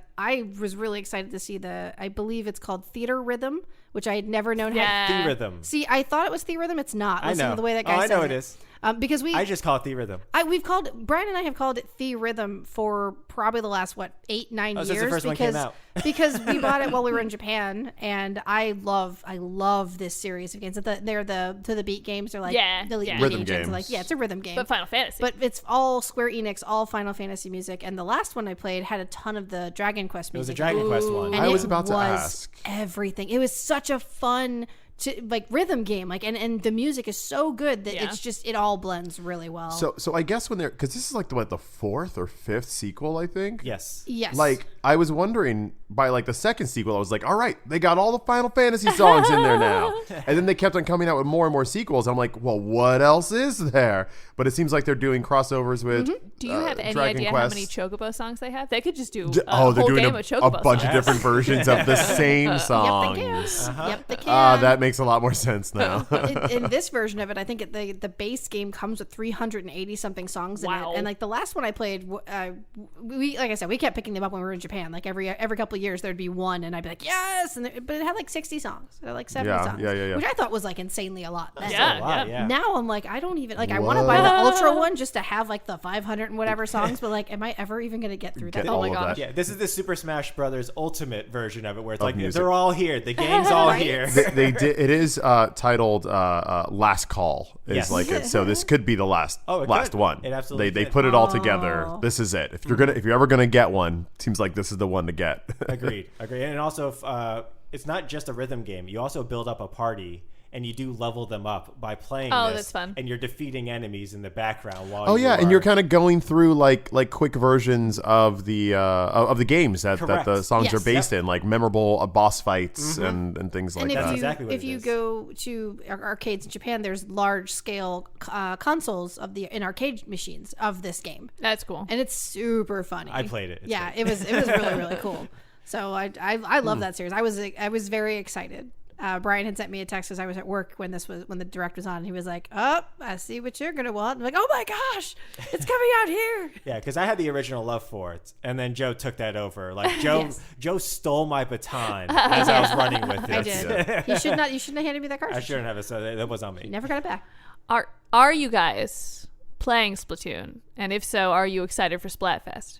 E: was really excited to see I believe it's called Theater Rhythm, which I had never known had.
B: The-Rhythm.
E: See, I thought it was Theatrhythm. It's not.
B: I
E: Listen
B: know.
E: to the way that guy says
B: I know it is.
E: Because
B: I just call it The-Rhythm.
E: Brian and I have called it Theatrhythm for probably the last 8-9 years,
B: since the first one came out.
E: because we bought it while we were in Japan, and I love this series of games. They're to the beat games. They're like the
C: Rhythm
E: games.
C: games.
E: Like it's a rhythm game.
D: But Final Fantasy.
E: But it's all Square Enix, all Final Fantasy music, and the last one I played had a ton of the Dragon Quest music.
B: It was a Dragon Quest one.
E: And
C: I was
E: it
C: about to
E: was
C: ask.
E: everything. It was such a fun rhythm game, and the music is so good that
D: Yeah.
E: it all blends really well.
C: So I guess when because this is like the fourth or fifth sequel, I think.
B: Yes.
E: yes,
C: Like, I was wondering by like the second sequel, I was like, all right, they got all the Final Fantasy songs in there now. And then they kept on coming out with more and more sequels. I'm like, well, what else is there? But it seems like they're doing crossovers with
D: Do you have any
C: Dragon
D: idea
C: Quest.
D: how many Chocobo songs they have? They could just do a
C: they're
D: whole
C: doing
D: game
C: a
D: of Chocobo
C: bunch
D: songs.
C: of different versions of the same
E: Yep,
C: songs.
E: they can. Yep, they can.
C: That makes a lot more sense now.
E: in this version of it, I think the base game comes with 380 something songs in
D: Wow.
E: it, and like the last one I played, we like I said, we kept picking them up when we were in Japan. Like every couple of years, there'd be one, and I'd be like, yes, but it had like 60 songs, or like 70 songs,
C: yeah.
E: which I thought was like insanely a lot.
D: Yeah,
B: A lot, yeah.
E: Now I'm like, I don't even like. I want to buy the Ultra one just to have like the 500 and whatever songs, but like, am I ever even gonna get through that?
C: Get
D: Oh
C: all
D: my
C: of
D: gosh.
C: that.
B: Yeah, this is the Super Smash Brothers Ultimate version of it, where it's like
C: music.
B: they're all here. The game's all
E: Right?
B: here.
C: They did. It is titled "Last Call." Is
B: Yes.
C: like it. So this could be the last
B: Oh, it
C: last
B: could.
C: one.
B: It absolutely
C: They
B: could.
C: put it all together. This is it. If you're ever gonna get one, seems like this is the one to get.
B: Agreed. And also, it's not just a rhythm game. You also build up a party, and you do level them up by playing
D: Oh,
B: this.
D: that's fun.
B: And you're defeating enemies in the background while.
C: Oh
B: you
C: yeah,
B: are,
C: and you're kind of going through like quick versions of the games that
B: Correct.
C: the songs are
E: Yes.
C: based in, like memorable boss fights and things like
E: And
C: that.
E: if you
B: exactly what
E: if
B: it
E: you
B: is.
E: go to arcades in Japan, there's large scale consoles in arcade machines of this game,
D: That's cool.
E: and it's super funny.
B: I played it. It's
E: Yeah,
B: great.
E: it was really really cool. So I love that series. I was very excited. Brian had sent me a text as I was at work when the direct was on. And he was like, "Oh, I see what you're gonna want." I'm like, "Oh my gosh, it's coming out here!"
B: Yeah, because I had the original love for it, and then Joe took that over. Like Joe,
E: Yes.
B: Joe stole my baton as I was running with it.
E: I did. You shouldn't have handed me that cartridge.
B: I shouldn't have it, so that was on me.
E: You never got it back.
D: Are you guys playing Splatoon? And if so, are you excited for Splatfest?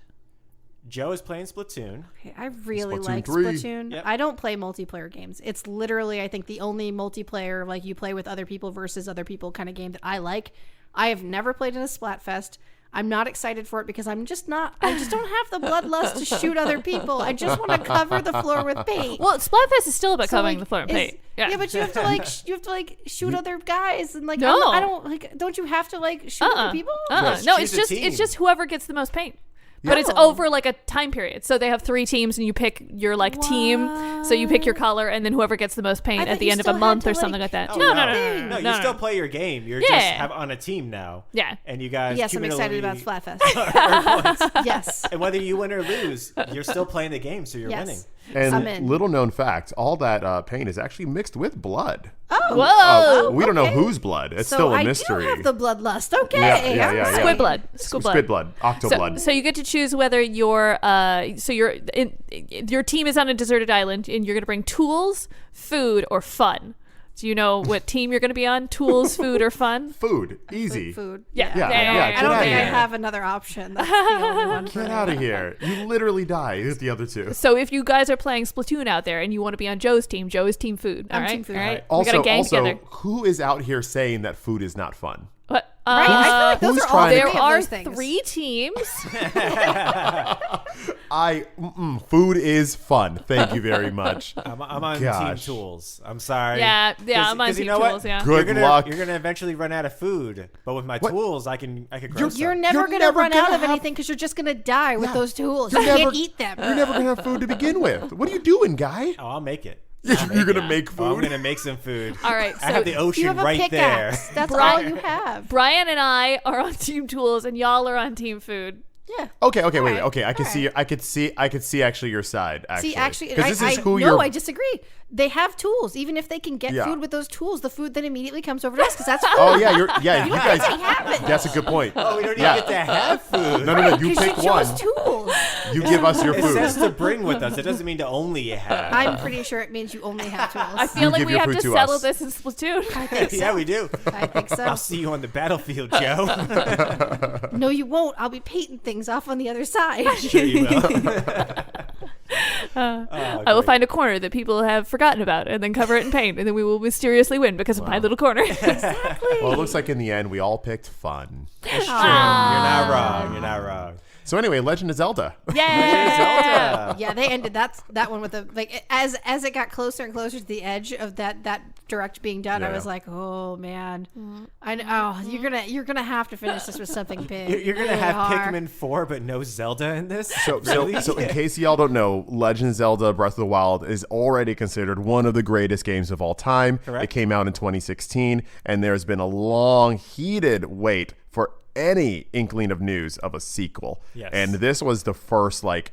B: Joe is playing Splatoon.
E: Okay, I really
C: Splatoon
E: like
C: 3.
E: Splatoon.
B: Yep.
E: I don't play multiplayer games. It's literally, I think, the only multiplayer, like you play with other people versus other people kind of game that I like. I have never played in a Splatfest. I'm not excited for it because I just don't have the bloodlust to shoot other people. I just want to cover the floor with paint.
D: Well, Splatfest is still about
E: So,
D: covering
E: like,
D: the floor in
E: is-
D: paint.
E: Yeah, but you have to like shoot other guys and like
D: No.
E: I don't like. Don't you have to like shoot other people?
B: Yes,
D: No,
B: choose
D: it's
B: a
D: just
B: team.
D: whoever gets the most paint. But it's
E: Oh.
D: over like a time period. So they have 3 teams and you pick your like team. So you pick your color and then whoever gets the most
E: I
D: paint
E: thought
D: at the
E: you
D: end of
E: still
D: a
E: had
D: month
E: to,
D: or something like
E: like-
D: that.
B: Oh,
D: No.
B: You still play your game. You're
D: Yeah.
B: just on a team now.
D: Yeah.
B: And you guys.
E: Yes, I'm excited about
B: cumulatively
E: Splatfest. Yes.
B: And whether you win or lose, you're still playing the game, so you're
E: Yes.
B: winning.
E: I'm in.
C: And little known fact, all that paint is actually mixed with blood.
E: Oh,
D: Whoa.
C: We don't know
E: okay.
C: whose blood. It's
E: so
C: still a
E: I
C: mystery.
E: do have the bloodlust. Okay.
C: Yeah.
D: Squid blood. Squid blood.
C: Squid blood, octo blood.
D: So you get to choose whether your team is on a deserted island and you're going to bring tools, food, or fun. Do you know what team you're going to be on? Tools, food, or fun?
C: Food, easy.
E: Food.
D: Yeah.
C: Yeah,
E: I
C: get
E: don't
C: outta
E: think I
C: here.
E: have another option. That's the only one. For
C: Get
E: me.
C: out of here. You literally die with the other two.
D: So if you guys are playing Splatoon out there and you want to be on Joe's team, Joe is team food. All
E: I'm
D: right?
E: team food.
D: All right.
C: Also,
D: we got a gang together.
C: who is out here saying that food is not fun?
D: What?
E: Right? I feel like those
C: who's
E: are all
C: trying to-
D: There
E: three of
D: are
E: those things.
D: 3 teams.
C: Food is fun. Thank you very much.
B: I'm on
C: Gosh.
B: Team Tools. I'm sorry.
D: Yeah, I'm on
B: 'cause you
D: Team
B: know what?
D: Tools, yeah.
C: Good
B: you're
C: luck.
B: You're gonna eventually run out of food, but with my tools, I can grow some.
E: You're never
C: You're
E: going
C: never
E: to run
C: gonna
E: out of
C: have-
E: anything because you're just going to die with those tools.
C: You're
E: You
C: never-
E: can't eat them.
C: You're never gonna have food to begin with. What are you doing, guy?
B: Oh, I'll make it.
C: You're gonna make
B: Oh, I'm
C: food.
B: gonna make some food.
D: All right,
B: I have
D: so
B: the
E: You
B: ocean
E: have a
B: right there.
E: pickaxe. That's
D: Brian-
E: all you have.
D: Brian and I are on Team Tools and y'all are on Team Food.
E: Yeah.
C: Okay, wait.
E: right,
C: Okay, I can
E: all
C: see. I could see actually your side. Actually,
E: See, actually,
C: because this is who
E: no,
C: you're.
E: I disagree. They have tools. Even if they can get
C: Yeah.
E: food with those tools, the food then immediately comes over to us because that's food.
C: Oh yeah, you guys.
E: have it.
C: That's a good point.
B: Oh, we don't even
C: Yeah.
B: get to have food.
C: No. You
E: Because
C: pick
E: you
C: one.
E: chose tools.
C: You give us your
B: It says
C: food.
B: to bring with us. It doesn't mean to only have.
E: I'm pretty sure it means you only have tools.
D: I feel
C: You
D: like
C: give
D: we
C: your
D: have
C: food
D: to
C: to
D: settle
C: us.
D: this in Splatoon.
E: I think so.
B: Yeah, we do.
E: I think so.
B: I'll see you on the battlefield, Joe.
E: No, you won't. I'll be painting things off on the other side.
B: Sure you will.
D: I will find a corner that people have forgotten about and then cover it in paint, and then we will mysteriously win because of my little corner.
E: Exactly.
C: Well, it looks like in the end we all picked fun.
B: It's true. You're not wrong. You're not wrong.
C: So anyway, Legend of Zelda.
D: Yeah.
E: Yeah, they ended that one with a like as it got closer and closer to the edge of that direct being done. I
C: Yeah.
E: was like, oh man, I know you're gonna have to finish this with something big.
B: You're gonna
E: Really
B: have
E: hard.
B: Pikmin 4, but no Zelda in this.
C: So in case y'all don't know, Legend of Zelda Breath of the Wild is already considered one of the greatest games of all time.
B: Correct.
C: It came out in 2016, and there's been a long, heated wait for any inkling of news of a sequel.
B: Yes.
C: And this was the first like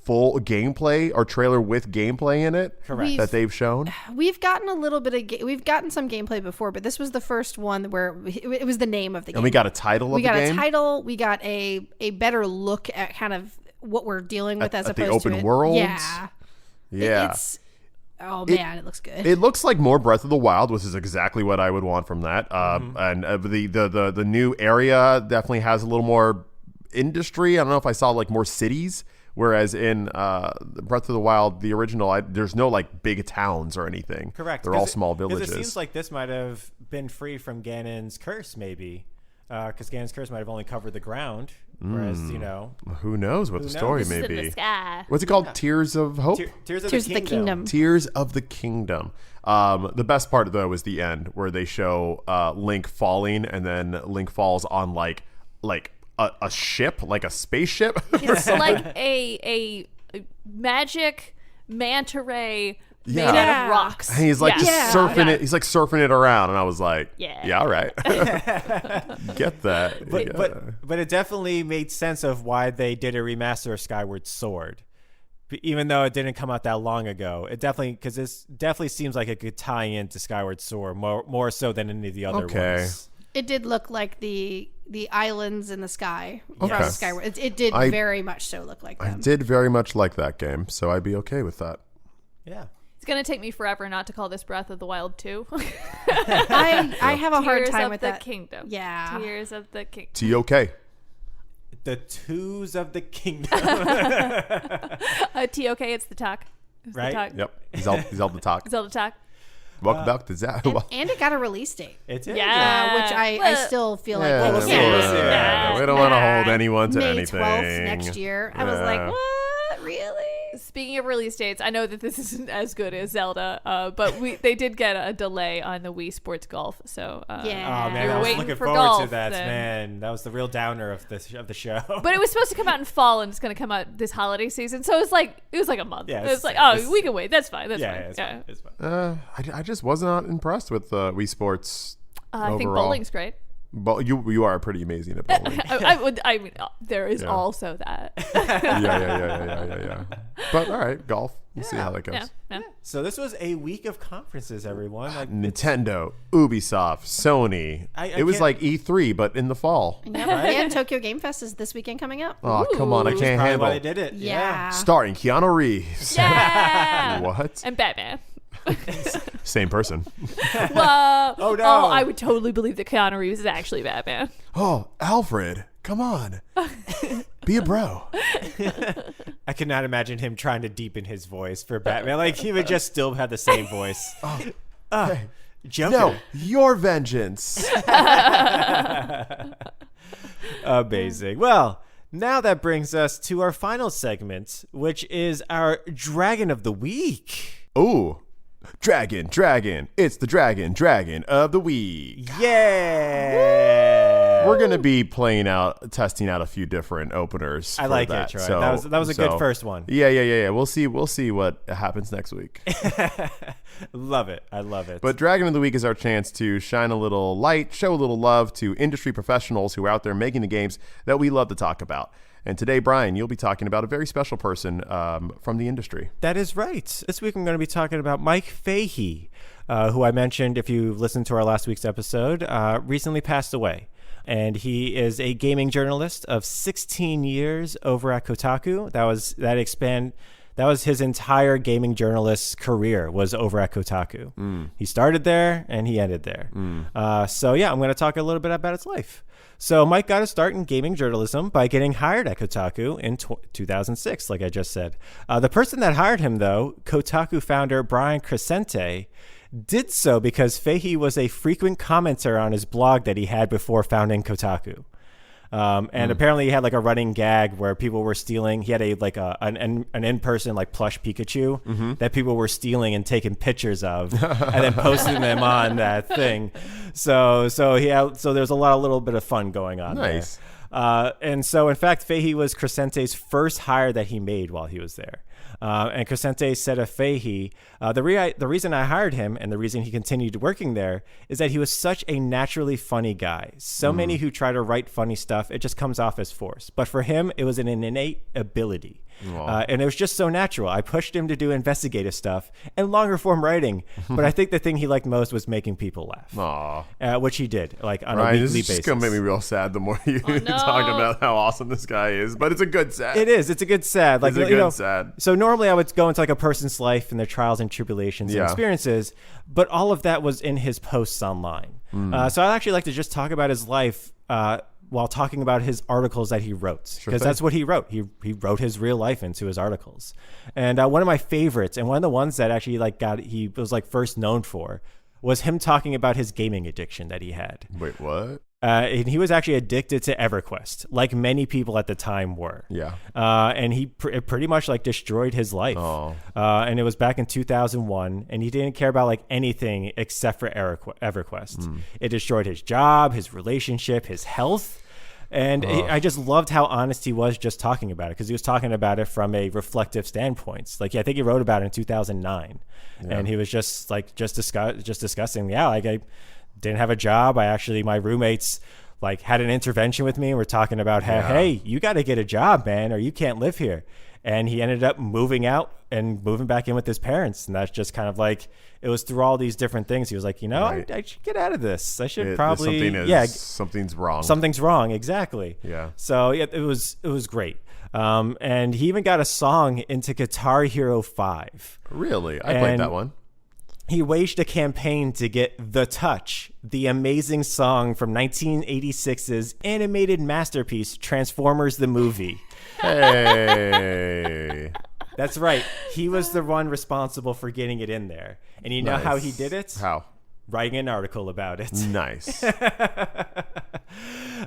C: full gameplay or trailer with gameplay in it
B: Correct.
C: that they've shown.
E: We've gotten a little bit of we've gotten some gameplay before, but this was the first one where it was the name of the game.
C: And we got a title of
E: we
C: the
E: got
C: game.
E: a title. We got a better look at kind of what we're dealing with as
C: at the
E: opposed to
C: open
E: it.
C: worlds?
E: Yeah,
C: Yeah.
E: It's man, it looks good.
C: It looks like more Breath of the Wild, which is exactly what I would want from that. And the new area definitely has a little more industry. I don't know if I saw like more cities, whereas in Breath of the Wild, the original, there's no like big towns or anything.
B: Correct.
C: They're all
B: 'Cause
C: small
B: 'cause
C: villages.
B: It seems like this might have been free from Ganon's curse, maybe. Because Ganon's curse might have only covered the ground, whereas,
C: Who knows what the story
B: knows?
C: may
D: It's in the
C: be?
D: sky.
C: What's it called? Tears of Hope?
B: Tears of
E: Tears
B: the
E: of the Kingdom.
C: Tears of the Kingdom. The best part though is the end where they show Link falling, and then Link falls on like a ship, like a spaceship.
D: It's like a magic manta ray made
C: Yeah.
D: out
E: Yeah.
D: of rocks.
C: And he's like
D: Yeah.
C: just surfing it. He's like surfing it around, and I was like,
D: Yeah.
C: all right, get that."
B: But it definitely made sense of why they did a remaster of Skyward Sword. Even though it didn't come out that long ago, it definitely, because this definitely seems like it could tie into Skyward Sword more so than any of the other
C: Okay.
B: ones.
E: It did look like the islands in the sky from
C: Okay.
E: Skyward. It did very much so look like
C: I
E: them.
C: did very much like that game, so I'd be okay with that.
B: Yeah.
D: It's gonna take me forever not to call this Breath of the Wild 2.
E: I have a hard
D: Tears
E: time
D: of
E: with
D: the
E: that.
D: Kingdom.
E: Yeah.
D: Tears of the Kingdom.
C: TOK.
B: The Twos of the Kingdom.
D: TOK, it's the talk. It's
B: Right?
D: The talk.
C: Yep. Zelda talk.
D: Zelda talk.
C: Welcome back to Zelda.
E: And it got a release date,
B: It did.
D: Yeah.
E: which I
D: Well,
E: still feel like
C: Yeah,
E: we
B: we'll
E: can't.
B: see. Yeah.
C: we don't want to hold anyone to
E: May
C: anything.
E: 12th next year. I was like,
C: Yeah.
E: what? Really?
D: Speaking of release dates, I know that this isn't as good as Zelda, but they did get a delay on the Wii Sports Golf. So
E: Yeah.
B: Oh man,
D: You're
B: I was
D: waiting
B: looking
D: for
B: forward
D: golf,
B: to that.
D: then.
B: Man, that was the real downer of the show.
D: But it was supposed to come out in fall, and it's going to come out this holiday season. So it was like a month.
B: Yeah,
D: it was like,
B: it's-
D: we can wait. That's fine. That's
B: yeah,
D: fine.
B: it's fine. It's fine.
C: I just was not impressed with Wii Sports
D: I think
C: overall.
D: bowling's great.
C: But you are pretty amazing at bowling.
D: I mean, there is
C: Yeah.
D: also that.
C: yeah. But all right, golf. We'll see how that goes.
D: Yeah.
B: So this was a week of conferences, everyone. Like
C: Nintendo, Ubisoft, Sony.
B: I
C: It was
B: can't-
C: like E3, but in the fall.
E: Yep. And Tokyo Game Fest is this weekend coming up.
C: Oh, come on. I
D: Ooh.
C: can't
B: Probably
C: handle
B: why they did it.
E: Yeah.
C: Starring Keanu Reeves.
D: Yeah.
C: What?
D: And Batman.
C: Same person.
D: Whoa.
B: Oh, no.
D: Oh, I would totally believe that Keanu Reeves is actually Batman.
C: Oh, Alfred. Come on. Be a bro.
B: I could not imagine him trying to deepen his voice for Batman. Like he would just still have the same voice. Joker.
C: No, your vengeance.
B: Amazing. Well, now that brings us to our final segment, which is our Dragon of the Week.
C: Ooh. Dragon. It's the Dragon of the Week.
B: Yeah.
C: We're going to be testing out a few different openers.
B: I
C: for
B: like
C: that.
B: it, Troy.
C: So,
B: That was a good first one.
C: Yeah. We'll see what happens next week.
B: Love it. I love it.
C: But Dragon of the Week is our chance to shine a little light, show a little love to industry professionals who are out there making the games that we love to talk about. And today, Brian, you'll be talking about a very special person from the industry.
B: that is right. This week I'm going to be talking about Mike Fahey, who I mentioned, if you listened to our last week's episode, recently passed away. And he is a gaming journalist of 16 years over at Kotaku. That was his entire gaming journalist career was over at Kotaku. He started there and he ended there. So yeah, I'm going to talk a little bit about his life. So Mike got a start in gaming journalism by getting hired at Kotaku in 2006, like I just said. The person that hired him, though, Kotaku founder Brian Crescente, did so because Fahey was a frequent commenter on his blog that he had before founding Kotaku. And apparently he had like a running gag where people were stealing. He had an in-person like plush Pikachu that people were stealing and taking pictures of and then posting them on that thing. So there's a little bit of fun going on.
C: Nice.
B: There. And so in fact, Fahey was Crescente's first hire that he made while he was there. And Crescente said of Fahey, the reason I hired him and the reason he continued working there is that he was such a naturally funny guy. So many who try to write funny stuff, it just comes off as forced. But for him, it was an innate ability. And it was just so natural. I pushed him to do investigative stuff and longer form writing. But I think the thing he liked most was making people laugh. Which he did, like on a weekly basis.
C: This is just going to make me real sad the more you talk about how awesome this guy is. But it's a good sad.
B: It is. It's a good sad. Like,
C: it's a good sad.
B: So normally I would go into like a person's life and their trials and tribulations and experiences. But all of that was in his posts online. So I'd actually like to just talk about his life while talking about his articles that he wrote, because that's what he wrote. He wrote his real life into his articles. And one of my favorites, and one of the ones that actually he was like first known for, was him talking about his gaming addiction that he had.
C: Wait, what?
B: And he was actually addicted to EverQuest, like many people at the time were.
C: Yeah.
B: And he pretty much like destroyed his life. And it was back in 2001, and he didn't care about like anything except for EverQuest. It destroyed his job, his relationship, his health. And I just loved how honest he was just talking about it, because he was talking about it from a reflective standpoint. Like, I think he wrote about it in 2009, and he was just discussing, like I didn't have a job. My roommates like had an intervention with me, and we're talking about how, hey, you got to get a job, man, or you can't live here. And he ended up moving out and moving back in with his parents. And that's just kind of like, it was through all these different things. He was like, I should get out of this. I should
C: something's wrong.
B: Something's wrong. Exactly.
C: Yeah.
B: So it was great. And he even got a song into Guitar Hero 5.
C: Really? I played that one.
B: He waged a campaign to get The Touch, the amazing song from 1986's animated masterpiece, Transformers the Movie.
C: Hey.
B: That's right. He was the one responsible for getting it in there. And you know how he did it?
C: How?
B: Writing an article about it.
C: Nice.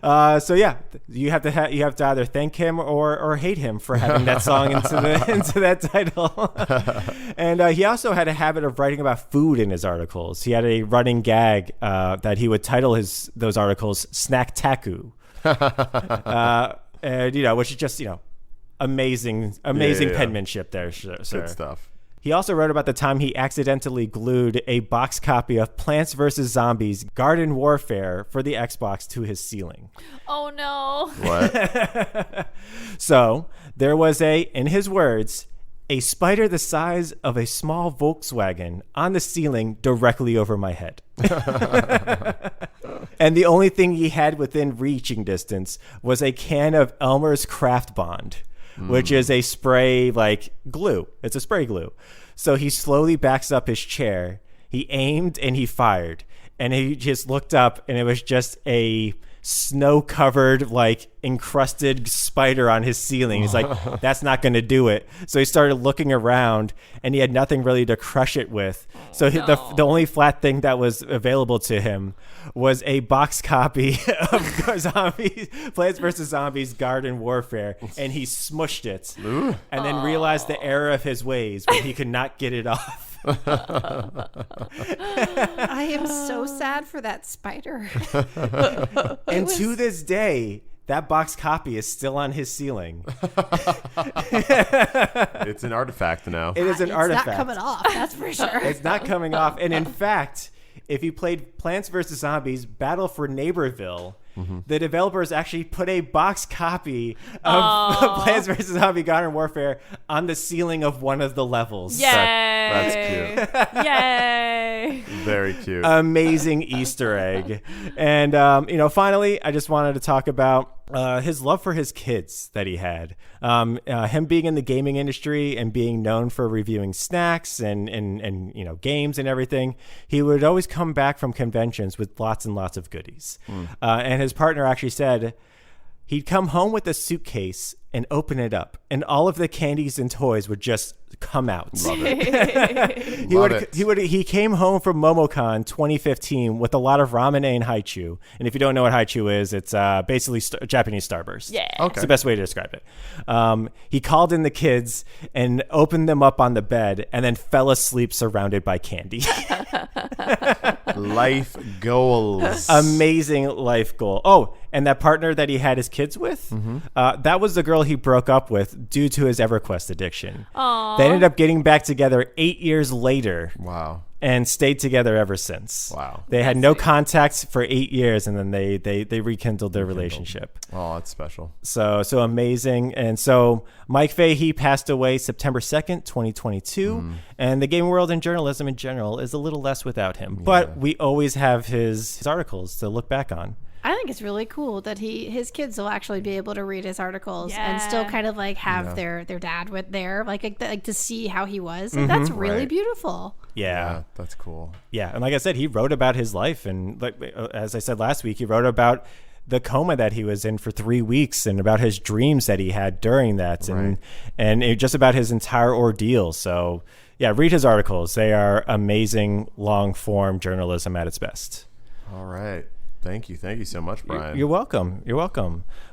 B: So yeah, you have to either thank him or hate him for having that song into that title. And he also had a habit of writing about food in his articles. He had a running gag that he would title those articles "Snack-taku," and which is just amazing penmanship there, sir.
C: Good stuff.
B: He also wrote about the time he accidentally glued a box copy of Plants vs. Zombies Garden Warfare for the Xbox to his ceiling.
D: Oh, no.
C: What?
B: So there was in his words, a spider the size of a small Volkswagen on the ceiling directly over my head. And the only thing he had within reaching distance was a can of Elmer's Craft Bond, which is a spray like glue. It's a spray glue. So he slowly backs up his chair. He aimed and he fired. And he just looked up, and it was just a snow-covered, like, encrusted spider on his ceiling. He's like, that's not going to do it. So he started looking around, and he had nothing really to crush it with. So the only flat thing that was available to him was a box copy of Plants vs. Zombies Garden Warfare, and he smushed it and then realized the error of his ways when he could not get it off.
E: I am so sad for that spider.
B: And to this day, that box copy is still on his ceiling.
C: It's an artifact now.
B: It is an artifact.
E: It's not coming off, that's for sure.
B: It's not coming off. And in fact, if you played Plants vs. Zombies Battle for Neighborville, the developers actually put a box copy of Plants vs. Zombie Garden Warfare on the ceiling of one of the levels.
D: Yay!
C: That's cute.
D: Yay!
C: Very cute.
B: Amazing Easter egg. And, finally, I just wanted to talk about his love for his kids that he had. Him being in the gaming industry and being known for reviewing snacks and games and everything, he would always come back from conventions with lots and lots of goodies. And his partner actually said he'd come home with a suitcase and open it up, and all of the candies and toys would just come out.
C: Love it.
B: He came home from MomoCon 2015 with a lot of ramen and haichu. And if you don't know what haichu is, it's basically Japanese Starburst.
D: Yeah.
C: Okay.
B: It's the best way to describe it. He called in the kids and opened them up on the bed and then fell asleep surrounded by candy.
C: Life goals.
B: Amazing life goal. Oh, and that partner that he had his kids with, that was the girl he broke up with due to his EverQuest addiction.
D: Aww.
B: They ended up getting back together 8 years later.
C: Wow.
B: And stayed together ever since.
C: Wow.
B: They had no contact for 8 years, and then they rekindled their relationship.
C: Oh, that's special.
B: So amazing. And so Mike Fahey passed away September 2nd, 2022. And the game world and journalism in general is a little less without him. But we always have his articles to look back on.
E: I think it's really cool that his kids will actually be able to read his articles and still kind of like have their dad with there, like to see how he was. And that's really beautiful.
B: Yeah,
C: that's cool.
B: Yeah, and like I said, he wrote about his life, and like as I said last week, he wrote about the coma that he was in for 3 weeks and about his dreams that he had during that, and just about his entire ordeal. So yeah, read his articles. They are amazing long form journalism at its best.
C: All right. Thank you so much, Brian.
B: You're welcome.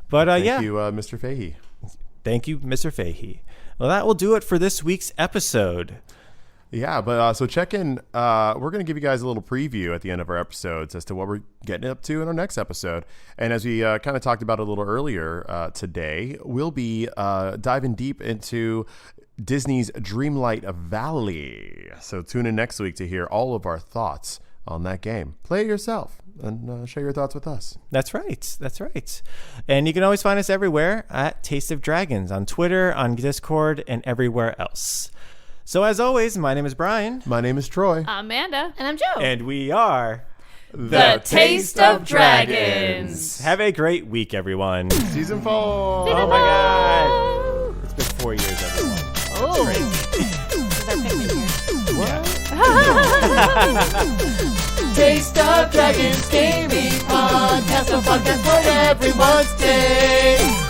B: But
C: Thank you, Mr. Fahey.
B: Thank you, Mr. Fahey. Well, that will do it for this week's episode.
C: Yeah, but so check in. We're going to give you guys a little preview at the end of our episodes as to what we're getting up to in our next episode. And as we kind of talked about a little earlier today, we'll be diving deep into Disney's Dreamlight Valley. So tune in next week to hear all of our thoughts on that game. Play it yourself and share your thoughts with us.
B: That's right. And you can always find us everywhere at Taste of Dragons, on Twitter, on Discord, and everywhere else. So as always, my name is Brian.
C: My name is Troy.
D: I'm Amanda.
E: And I'm Joe.
B: And we are
A: The Taste of Dragons.
B: Have a great week, everyone.
C: Season 4.
B: Oh my God. It's been 4 years, everyone.
E: Oh.
A: Taste of Dragons Gaming Podcast, a podcast for everyone's taste.